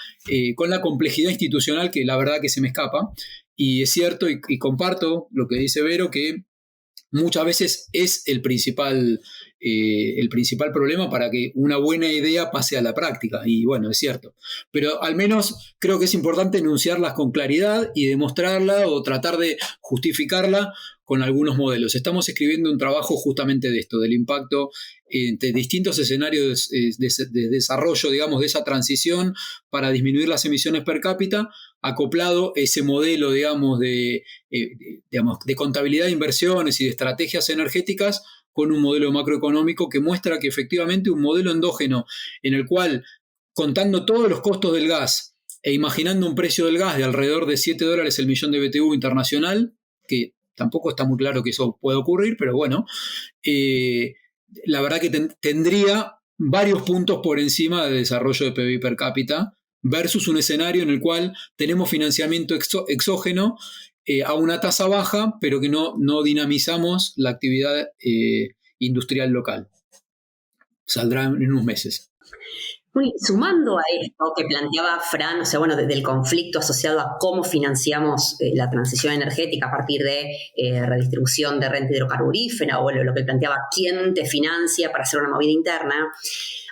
complejidad institucional que la verdad que se me escapa. Y es cierto, y comparto lo que dice Vero, que muchas veces es el principal problema para que una buena idea pase a la práctica. Y bueno, es cierto. Pero al menos creo que es importante enunciarlas con claridad y demostrarla o tratar de justificarla con algunos modelos. Estamos escribiendo un trabajo justamente de esto, del impacto entre distintos escenarios de desarrollo, digamos, de esa transición para disminuir las emisiones per cápita, acoplado ese modelo, digamos, de contabilidad de inversiones y de estrategias energéticas con un modelo macroeconómico que muestra que efectivamente un modelo endógeno en el cual, contando todos los costos del gas e imaginando un precio del gas de alrededor de $7 el millón de BTU internacional, que tampoco está muy claro que eso pueda ocurrir, pero bueno, la verdad que tendría varios puntos por encima del desarrollo de PBI per cápita versus un escenario en el cual tenemos financiamiento exógeno a una tasa baja, pero que no dinamizamos la actividad industrial local. Saldrá en unos meses. Y sumando a esto que planteaba Fran, o sea, bueno, del conflicto asociado a cómo financiamos la transición energética a partir de redistribución de renta hidrocarburífera, o lo que planteaba, quién te financia para hacer una movida interna,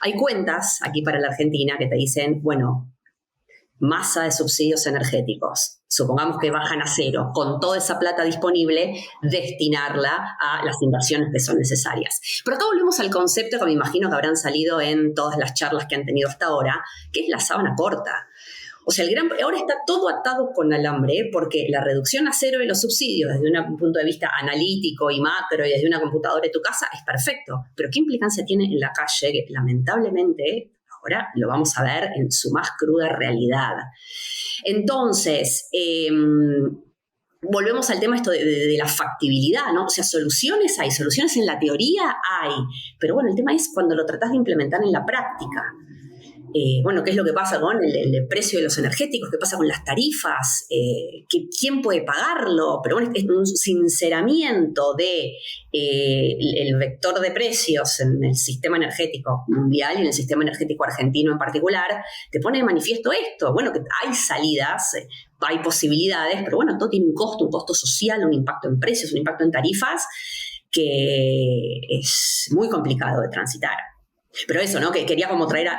hay cuentas aquí para la Argentina que te dicen, bueno, masa de subsidios energéticos, supongamos que bajan a cero, con toda esa plata disponible, destinarla a las inversiones que son necesarias. Pero acá volvemos al concepto que me imagino que habrán salido en todas las charlas que han tenido hasta ahora, que es la sábana corta. O sea, ahora está todo atado con alambre, porque la reducción a cero de los subsidios desde un punto de vista analítico y macro y desde una computadora de tu casa es perfecto, pero ¿qué implicancia tiene en la calle? Que lamentablemente ahora lo vamos a ver en su más cruda realidad. Entonces, volvemos al tema esto de la factibilidad, ¿no? O sea, soluciones hay, soluciones en la teoría hay, pero bueno, el tema es cuando lo tratás de implementar en la práctica. Bueno, ¿qué es lo que pasa con el precio de los energéticos? ¿Qué pasa con las tarifas? ¿Quién puede pagarlo? Pero bueno, es un sinceramiento el vector de precios en el sistema energético mundial y en el sistema energético argentino en particular, te pone de manifiesto esto. Bueno, que hay salidas, hay posibilidades, pero bueno, todo tiene un costo social, un impacto en precios, un impacto en tarifas que es muy complicado de transitar. Pero eso, ¿no? Que quería como traer a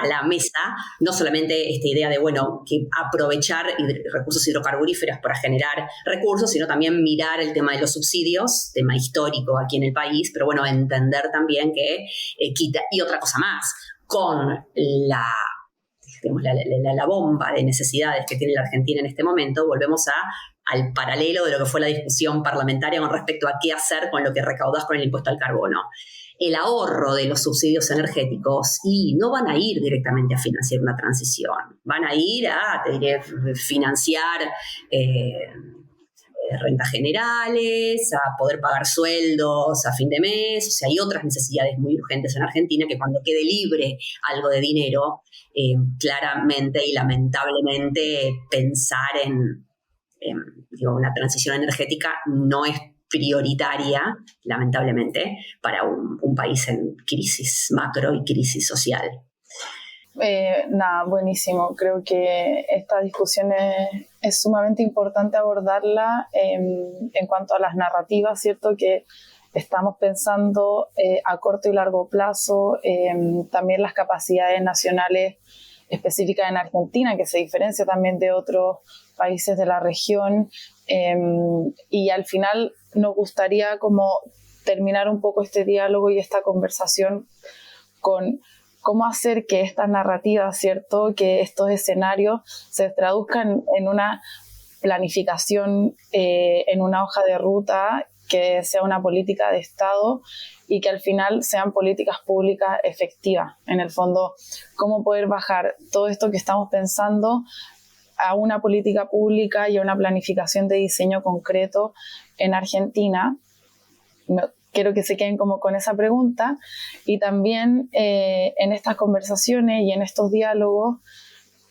la mesa no solamente esta idea de, bueno, que aprovechar recursos hidrocarburíferos para generar recursos, sino también mirar el tema de los subsidios, tema histórico aquí en el país, pero bueno, entender también que quita, y otra cosa más, con la bomba de necesidades que tiene la Argentina en este momento, volvemos al paralelo de lo que fue la discusión parlamentaria con respecto a qué hacer con lo que recaudás con el impuesto al carbono. El ahorro de los subsidios energéticos y no van a ir directamente a financiar una transición, van a ir a, te diré, financiar rentas generales, a poder pagar sueldos a fin de mes. O sea, hay otras necesidades muy urgentes en Argentina que cuando quede libre algo de dinero, claramente y lamentablemente pensar en una transición energética no es prioritaria, lamentablemente, para un país en crisis macro y crisis social. Buenísimo. Creo que esta discusión es sumamente importante abordarla en cuanto a las narrativas, ¿cierto? Que estamos pensando a corto y largo plazo, también las capacidades nacionales específicas en Argentina, que se diferencia también de otros países de la región, y al final nos gustaría como terminar un poco este diálogo y esta conversación con cómo hacer que estas narrativas, ¿cierto?, que estos escenarios se traduzcan en una planificación, en una hoja de ruta, que sea una política de Estado y que al final sean políticas públicas efectivas. En el fondo, cómo poder bajar todo esto que estamos pensando a una política pública y a una planificación de diseño concreto en Argentina. Quiero que se queden como con esa pregunta, y también en estas conversaciones y en estos diálogos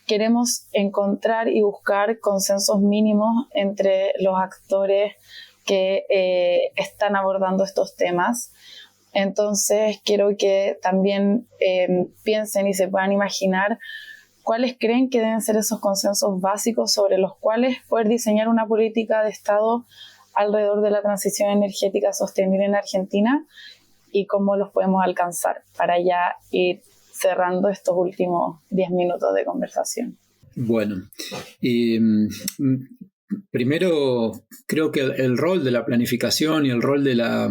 queremos encontrar y buscar consensos mínimos entre los actores que están abordando estos temas. Entonces quiero que también piensen y se puedan imaginar cuáles creen que deben ser esos consensos básicos sobre los cuales poder diseñar una política de Estado alrededor de la transición energética sostenible en Argentina, y cómo los podemos alcanzar para ya ir cerrando estos últimos 10 minutos de conversación. Bueno, primero creo que el rol de la planificación y el rol de la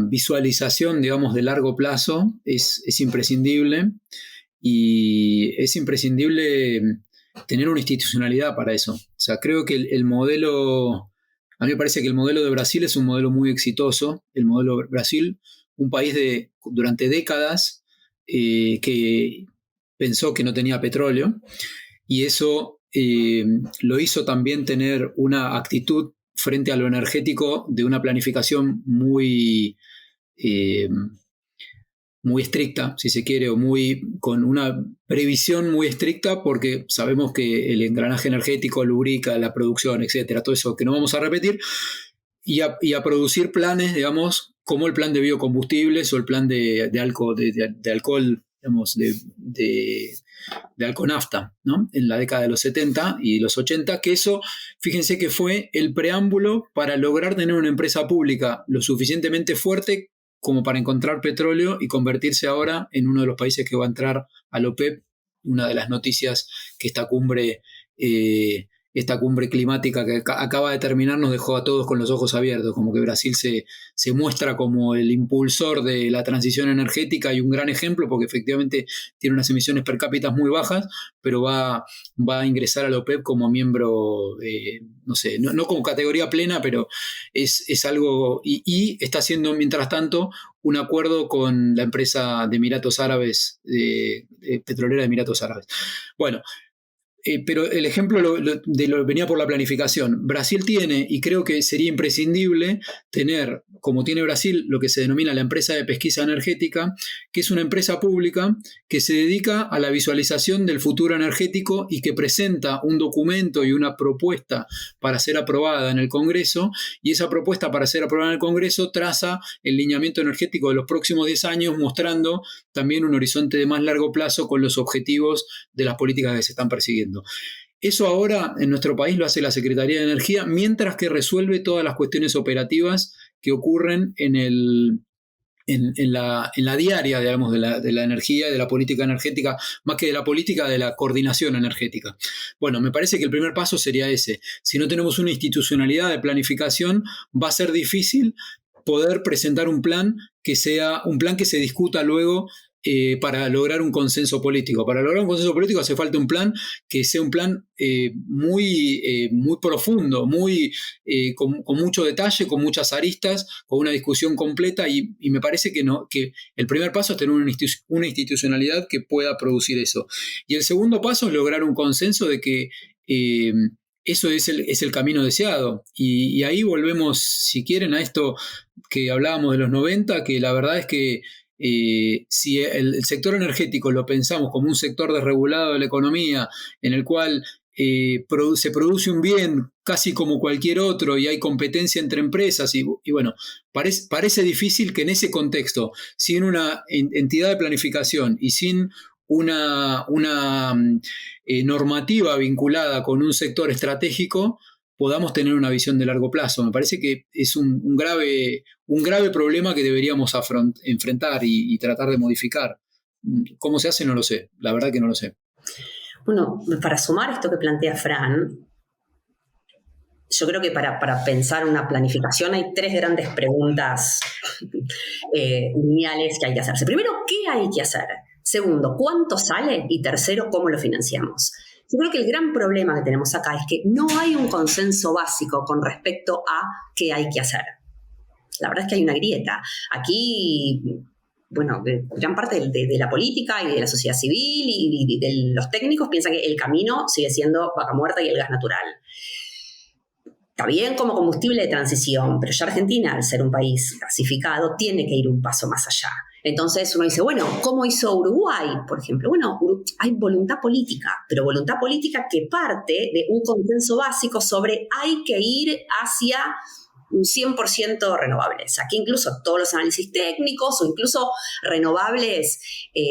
visualización, digamos, de largo plazo es imprescindible, y es imprescindible tener una institucionalidad para eso. O sea, creo que el modelo, a mí me parece que el modelo de Brasil es un modelo muy exitoso. El modelo de Brasil, un país durante décadas que pensó que no tenía petróleo, y eso lo hizo también tener una actitud frente a lo energético de una planificación muy estricta, si se quiere, o con una previsión muy estricta, porque sabemos que el engranaje energético lubrica la producción, etcétera, todo eso que no vamos a repetir, y a producir planes, digamos, como el plan de biocombustibles o el plan de alcohol, digamos, de alconafta, ¿no? En la década de los 70 y los 80, que eso, fíjense que fue el preámbulo para lograr tener una empresa pública lo suficientemente fuerte como para encontrar petróleo y convertirse ahora en uno de los países que va a entrar a la OPEP. Una de las noticias que esta cumbre climática que acaba de terminar nos dejó a todos con los ojos abiertos, como que Brasil se muestra como el impulsor de la transición energética y un gran ejemplo, porque efectivamente tiene unas emisiones per cápita muy bajas, pero va a ingresar a la OPEP como miembro, no sé, no como categoría plena, pero es algo, y está haciendo mientras tanto un acuerdo con la empresa de Emiratos Árabes, petrolera de Emiratos Árabes. Bueno, pero el ejemplo venía por la planificación. Brasil tiene, y creo que sería imprescindible tener, como tiene Brasil, lo que se denomina la empresa de pesquisa energética, que es una empresa pública que se dedica a la visualización del futuro energético y que presenta un documento y una propuesta para ser aprobada en el Congreso, y esa propuesta para ser aprobada en el Congreso traza el lineamiento energético de los próximos 10 años, mostrando también un horizonte de más largo plazo con los objetivos de las políticas que se están persiguiendo. Eso ahora en nuestro país lo hace la Secretaría de Energía, mientras que resuelve todas las cuestiones operativas que ocurren en la diaria, digamos, de la energía y de la política energética, más que de la política, de la coordinación energética. Bueno, me parece que el primer paso sería ese. Si no tenemos una institucionalidad de planificación, va a ser difícil poder presentar un plan que sea un plan que se discuta luego para lograr un consenso político. Para lograr un consenso político hace falta un plan que sea un plan muy profundo, con mucho detalle, con muchas aristas, con una discusión completa, y me parece que el primer paso es tener una institucionalidad que pueda producir eso. Y el segundo paso es lograr un consenso de que eso es el camino deseado. Y ahí volvemos, si quieren, a esto que hablábamos de los 90, que la verdad es que si el sector energético lo pensamos como un sector desregulado de la economía, en el cual se produce un bien casi como cualquier otro y hay competencia entre empresas, y bueno, parece difícil que en ese contexto, sin una entidad de planificación y sin una normativa vinculada con un sector estratégico, podamos tener una visión de largo plazo. Me parece que es un grave problema que deberíamos enfrentar y tratar de modificar. ¿Cómo se hace? No lo sé. La verdad que no lo sé. Bueno, para sumar esto que plantea Fran, yo creo que para pensar una planificación hay 3 grandes preguntas lineales que hay que hacerse. Primero, ¿qué hay que hacer? Segundo, ¿cuánto sale? Y tercero, ¿cómo lo financiamos? Yo creo que el gran problema que tenemos acá es que no hay un consenso básico con respecto a qué hay que hacer. La verdad es que hay una grieta. Aquí, bueno, gran parte de la política y de la sociedad civil y de los técnicos piensan que el camino sigue siendo vaca muerta y el gas natural. Está bien como combustible de transición, pero ya Argentina, al ser un país gasificado, tiene que ir un paso más allá. Entonces uno dice, bueno, ¿cómo hizo Uruguay, por ejemplo? Bueno, hay voluntad política, pero voluntad política que parte de un consenso básico sobre hay que ir hacia un 100% renovables. Aquí incluso todos los análisis técnicos o incluso renovables,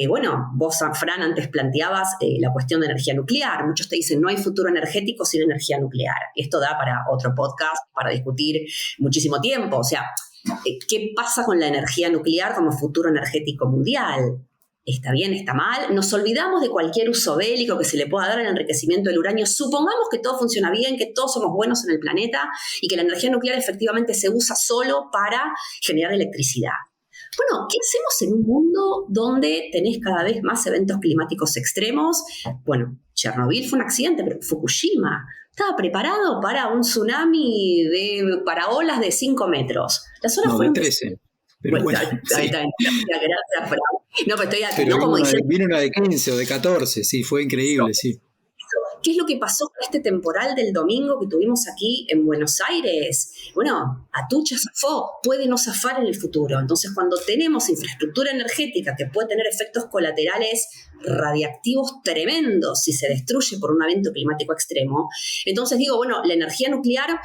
bueno, vos, Fran, antes planteabas la cuestión de energía nuclear. Muchos te dicen no hay futuro energético sin energía nuclear. Esto da para otro podcast, para discutir muchísimo tiempo. O sea, ¿qué pasa con la energía nuclear como futuro energético mundial? ¿Está bien? ¿Está mal? Nos olvidamos de cualquier uso bélico que se le pueda dar al enriquecimiento del uranio. Supongamos que todo funciona bien, que todos somos buenos en el planeta y que la energía nuclear efectivamente se usa solo para generar electricidad. Bueno, ¿qué hacemos en un mundo donde tenés cada vez más eventos climáticos extremos? Bueno, Chernobyl fue un accidente, pero Fukushima estaba preparado para un tsunami para olas de 5 metros. Las olas fueron de 13. Pero bueno, ahí está. Gracias, Fran. No, pero estoy pero no como diciendo. Vino una de 15 o de 14, sí, fue increíble, sí. ¿qué es lo que pasó con este temporal del domingo que tuvimos aquí en Buenos Aires? Bueno, Atucha zafó, puede no zafar en el futuro. Entonces, cuando tenemos infraestructura energética que puede tener efectos colaterales radiactivos tremendos si se destruye por un evento climático extremo, entonces digo, bueno, la energía nuclear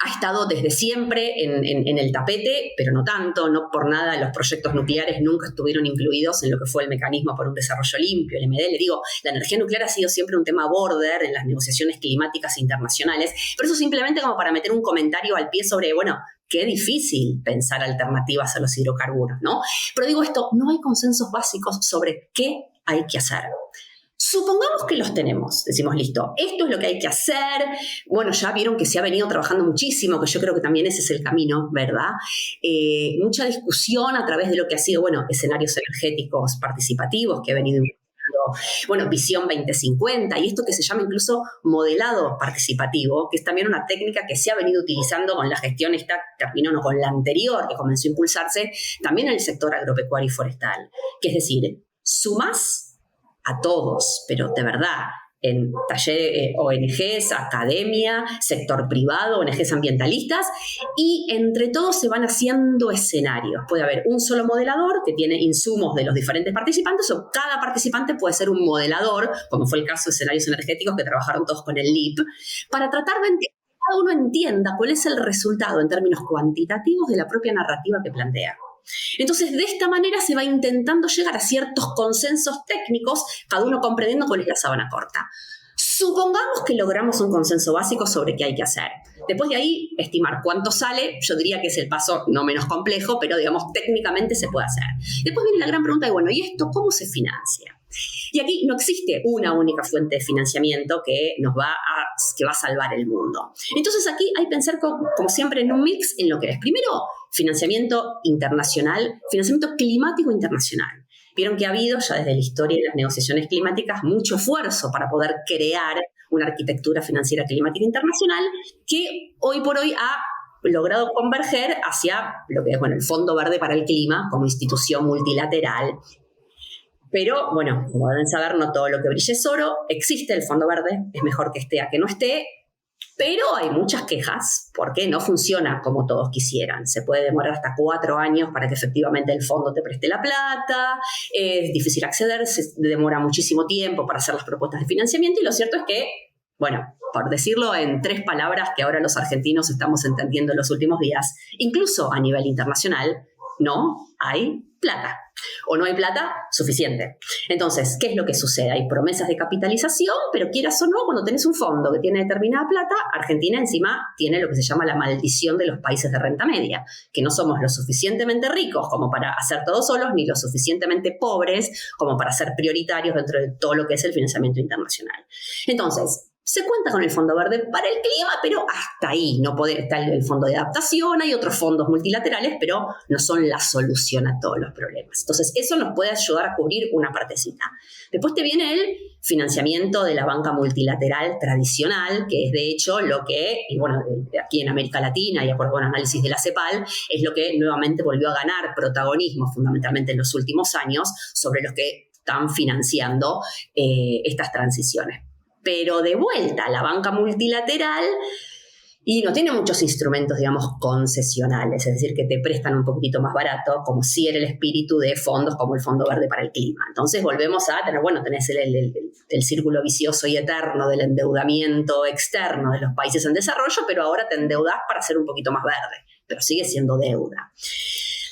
ha estado desde siempre en el tapete, pero no tanto, no por nada los proyectos nucleares nunca estuvieron incluidos en lo que fue el mecanismo por un desarrollo limpio, el MDL. Digo, la energía nuclear ha sido siempre un tema border en las negociaciones climáticas internacionales, pero eso simplemente como para meter un comentario al pie sobre, bueno, qué difícil pensar alternativas a los hidrocarburos, ¿no? Pero digo esto, no hay consensos básicos sobre qué hay que hacer. Supongamos que los tenemos, decimos, listo, esto es lo que hay que hacer. Bueno, ya vieron que se ha venido trabajando muchísimo, que yo creo que también ese es el camino, ¿verdad? Mucha discusión a través de lo que ha sido, bueno, escenarios energéticos participativos que ha venido impulsando, bueno, Visión 2050 y esto que se llama incluso modelado participativo, que es también una técnica que se ha venido utilizando con la gestión esta, terminó no, con la anterior, que comenzó a impulsarse también en el sector agropecuario y forestal, que es decir, sumás a todos, pero de verdad, en talleres, ONGs, academia, sector privado, ONGs ambientalistas, y entre todos se van haciendo escenarios. Puede haber un solo modelador que tiene insumos de los diferentes participantes, o cada participante puede ser un modelador, como fue el caso de escenarios energéticos que trabajaron todos con el LIP, para tratar de que cada uno entienda cuál es el resultado en términos cuantitativos de la propia narrativa que plantea. Entonces, de esta manera se va intentando llegar a ciertos consensos técnicos, cada uno comprendiendo cuál es la sábana corta. Supongamos que logramos un consenso básico sobre qué hay que hacer. Después de ahí, estimar cuánto sale, yo diría que es el paso no menos complejo, pero digamos, técnicamente se puede hacer. Después viene la gran pregunta de, bueno, ¿y esto cómo se financia? Y aquí no existe una única fuente de financiamiento que va a salvar el mundo. Entonces aquí hay que pensar como siempre en un mix en lo que es. Primero, financiamiento internacional, financiamiento climático internacional. Vieron que ha habido ya desde la historia de las negociaciones climáticas mucho esfuerzo para poder crear una arquitectura financiera climática internacional que hoy por hoy ha logrado converger hacia lo que es, bueno, el Fondo Verde para el Clima como institución multilateral. Pero, bueno, como deben saber, no todo lo que brille es oro. Existe el Fondo Verde, es mejor que esté a que no esté, pero hay muchas quejas porque no funciona como todos quisieran. Se puede demorar hasta 4 años para que efectivamente el fondo te preste la plata, es difícil acceder, se demora muchísimo tiempo para hacer las propuestas de financiamiento y lo cierto es que, bueno, por decirlo en 3 palabras que ahora los argentinos estamos entendiendo en los últimos días, incluso a nivel internacional, no hay plata. O no hay plata suficiente. Entonces, ¿qué es lo que sucede? Hay promesas de capitalización, pero quieras o no, cuando tenés un fondo que tiene determinada plata, Argentina encima tiene lo que se llama la maldición de los países de renta media, que no somos lo suficientemente ricos como para hacer todo solos, ni lo suficientemente pobres como para ser prioritarios dentro de todo lo que es el financiamiento internacional. Entonces, se cuenta con el Fondo Verde para el Clima, pero hasta ahí. No está el Fondo de Adaptación, hay otros fondos multilaterales, pero no son la solución a todos los problemas. Entonces, eso nos puede ayudar a cubrir una partecita. Después te viene el financiamiento de la banca multilateral tradicional, que es de hecho lo que, y bueno, aquí en América Latina, y acuerdo con análisis de la CEPAL, es lo que nuevamente volvió a ganar protagonismo fundamentalmente en los últimos años sobre los que están financiando estas transiciones. Pero de vuelta, la banca multilateral y no tiene muchos instrumentos, digamos, concesionales, es decir, que te prestan un poquitito más barato, como si era el espíritu de fondos como el Fondo Verde para el Clima. Entonces volvemos a tener, bueno, tenés el círculo vicioso y eterno del endeudamiento externo de los países en desarrollo, pero ahora te endeudás para ser un poquito más verde, pero sigue siendo deuda.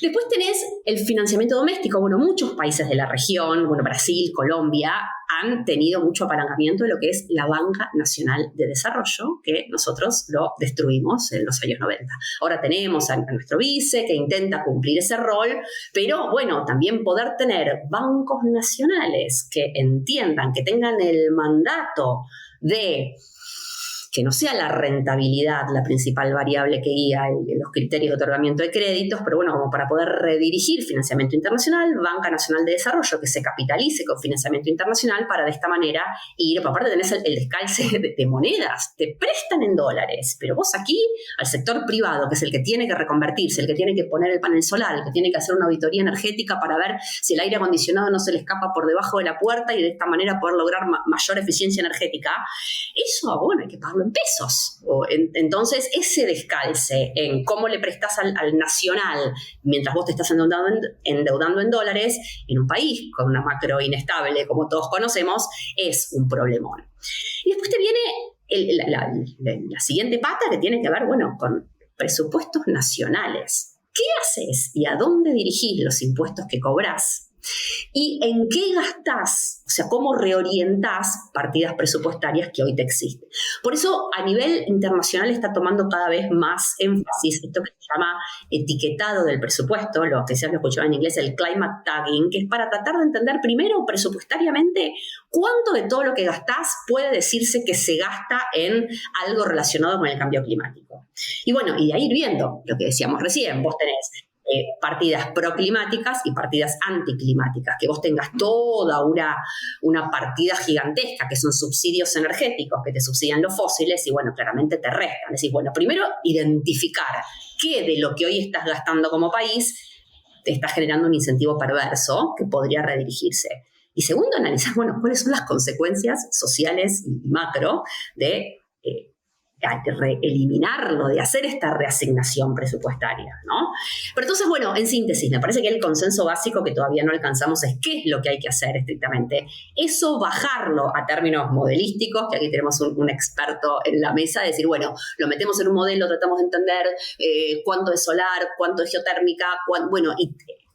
Después tenés el financiamiento doméstico. Bueno, muchos países de la región, bueno, Brasil, Colombia, han tenido mucho apalancamiento de lo que es la Banca Nacional de Desarrollo, que nosotros lo destruimos en los años 90. Ahora tenemos a nuestro vice que intenta cumplir ese rol, pero bueno, también poder tener bancos nacionales que entiendan, que tengan el mandato de que no sea la rentabilidad la principal variable que guía los criterios de otorgamiento de créditos, pero bueno, como para poder redirigir financiamiento internacional, Banca Nacional de Desarrollo que se capitalice con financiamiento internacional para de esta manera ir, aparte tenés el descalce de monedas, te prestan en dólares, pero vos aquí al sector privado, que es el que tiene que reconvertirse, el que tiene que poner el panel solar, el que tiene que hacer una auditoría energética para ver si el aire acondicionado no se le escapa por debajo de la puerta y de esta manera poder lograr mayor eficiencia energética, eso, bueno, hay que pagarlo en pesos. Entonces, ese descalce en cómo le prestás al nacional mientras vos te estás endeudando en dólares en un país con una macro inestable, como todos conocemos, es un problemón. Y después te viene la siguiente pata que tiene que ver, bueno, con presupuestos nacionales. ¿Qué haces y a dónde dirigís los impuestos que cobrás? ¿Y en qué gastás? O sea, ¿cómo reorientás partidas presupuestarias que hoy te existen? Por eso, a nivel internacional está tomando cada vez más énfasis esto que se llama etiquetado del presupuesto, lo que se lo escuchaba en inglés, el climate tagging, que es para tratar de entender primero presupuestariamente cuánto de todo lo que gastás puede decirse que se gasta en algo relacionado con el cambio climático. Y bueno, y de ahí ir viendo lo que decíamos recién, vos tenés partidas proclimáticas y partidas anticlimáticas, que vos tengas toda una partida gigantesca que son subsidios energéticos que te subsidian los fósiles y bueno, claramente te restan. Es decir, bueno, primero identificar qué de lo que hoy estás gastando como país te está generando un incentivo perverso que podría redirigirse. Y segundo, analizar, bueno, cuáles son las consecuencias sociales y macro de eliminarlo, de hacer esta reasignación presupuestaria, ¿no? Pero entonces, bueno, en síntesis, me parece que el consenso básico que todavía no alcanzamos es qué es lo que hay que hacer estrictamente. Eso bajarlo a términos modelísticos, que aquí tenemos un experto en la mesa, de decir, bueno, lo metemos en un modelo, tratamos de entender cuánto es solar, cuánto es geotérmica,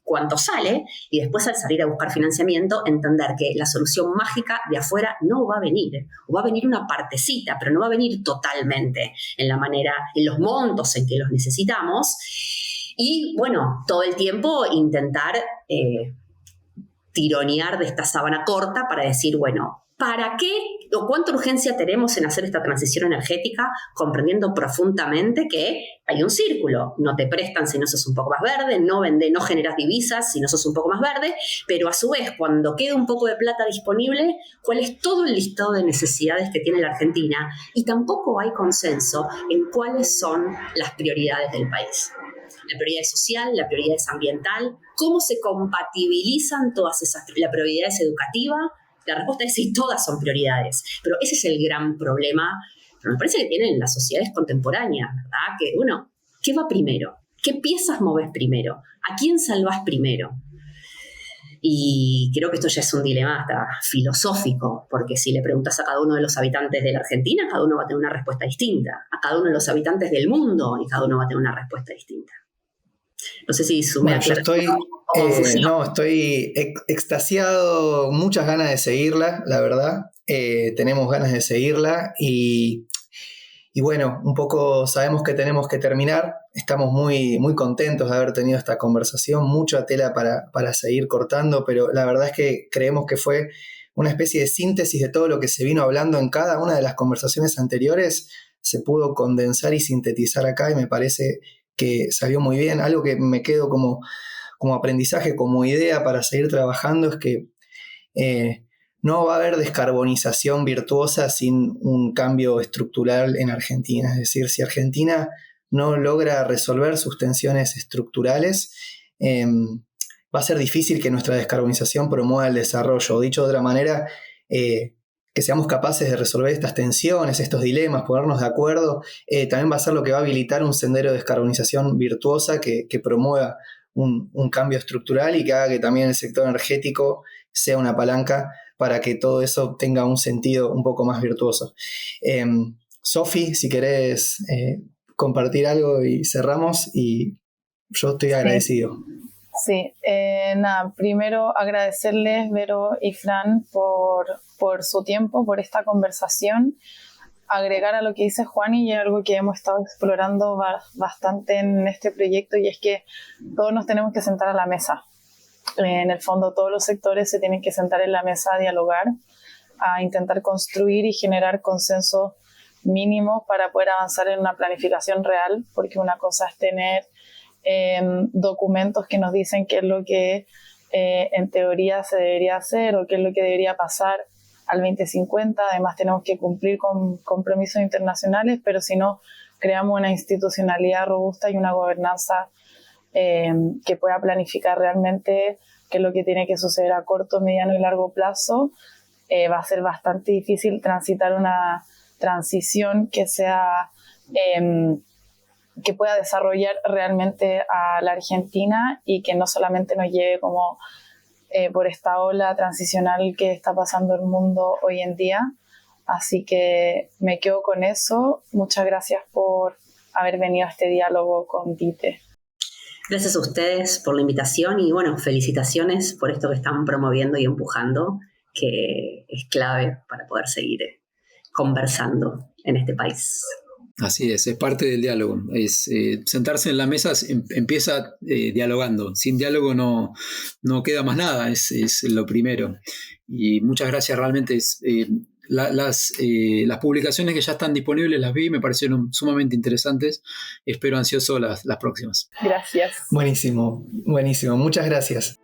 cuánto sale, y después al salir a buscar financiamiento, entender que la solución mágica de afuera no va a venir, o va a venir una partecita, pero no va a venir totalmente en la manera, en los montos en que los necesitamos, y bueno, todo el tiempo intentar tironear de esta sábana corta para decir, bueno, ¿para qué o cuánta urgencia tenemos en hacer esta transición energética, comprendiendo profundamente que hay un círculo? No te prestan si no sos un poco más verde, no generas divisas si no sos un poco más verde, pero a su vez, cuando queda un poco de plata disponible, ¿cuál es todo el listado de necesidades que tiene la Argentina? Y tampoco hay consenso en cuáles son las prioridades del país. La prioridad es social, la prioridad es ambiental, cómo se compatibilizan todas esas, la prioridad es educativa. La respuesta es sí, todas son prioridades, pero ese es el gran problema, pero me parece que tienen las sociedades contemporáneas, ¿verdad? Que, bueno, ¿qué va primero? ¿Qué piezas movés primero? ¿A quién salvás primero? Y creo que esto ya es un dilema hasta filosófico, porque si le preguntas a cada uno de los habitantes de la Argentina, cada uno va a tener una respuesta distinta. A cada uno de los habitantes del mundo, y cada uno va a tener una respuesta distinta. No sé si sumé yo estoy extasiado, muchas ganas de seguirla, la verdad. Tenemos ganas de seguirla y bueno, un poco sabemos que tenemos que terminar. Estamos muy, muy contentos de haber tenido esta conversación, mucha tela para seguir cortando, pero la verdad es que creemos que fue una especie de síntesis de todo lo que se vino hablando en cada una de las conversaciones anteriores. Se pudo condensar y sintetizar acá y me parece que salió muy bien. Algo que me quedo como aprendizaje, como idea para seguir trabajando es que no va a haber descarbonización virtuosa sin un cambio estructural en Argentina. Es decir, si Argentina no logra resolver sus tensiones estructurales, va a ser difícil que nuestra descarbonización promueva el desarrollo. Dicho de otra manera, que seamos capaces de resolver estas tensiones, estos dilemas, ponernos de acuerdo, también va a ser lo que va a habilitar un sendero de descarbonización virtuosa que promueva un cambio estructural y que haga que también el sector energético sea una palanca para que todo eso tenga un sentido un poco más virtuoso. Sofi, si querés compartir algo y cerramos, y yo estoy agradecido. Sí, primero agradecerles, Vero y Fran, por su tiempo, por esta conversación. Agregar a lo que dice Juan, y algo que hemos estado explorando bastante en este proyecto, y es que todos nos tenemos que sentar a la mesa. En el fondo, todos los sectores se tienen que sentar en la mesa a dialogar, a intentar construir y generar consenso mínimos para poder avanzar en una planificación real, porque una cosa es tener documentos que nos dicen qué es lo que en teoría se debería hacer o qué es lo que debería pasar al 2050. Además tenemos que cumplir con compromisos internacionales, pero si no creamos una institucionalidad robusta y una gobernanza que pueda planificar realmente qué es lo que tiene que suceder a corto, mediano y largo plazo, va a ser bastante difícil transitar una transición que sea que pueda desarrollar realmente a la Argentina y que no solamente nos lleve como por esta ola transicional que está pasando el mundo hoy en día. Así que me quedo con eso. Muchas gracias por haber venido a este diálogo con Dite. Gracias a ustedes por la invitación y bueno, felicitaciones por esto que están promoviendo y empujando, que es clave para poder seguir conversando en este país. Así es parte del diálogo. Es sentarse en la mesa, empieza dialogando. Sin diálogo no queda más nada, es lo primero. Y muchas gracias, realmente las publicaciones que ya están disponibles las vi, me parecieron sumamente interesantes. Espero ansioso las próximas. Gracias. Buenísimo, muchas gracias.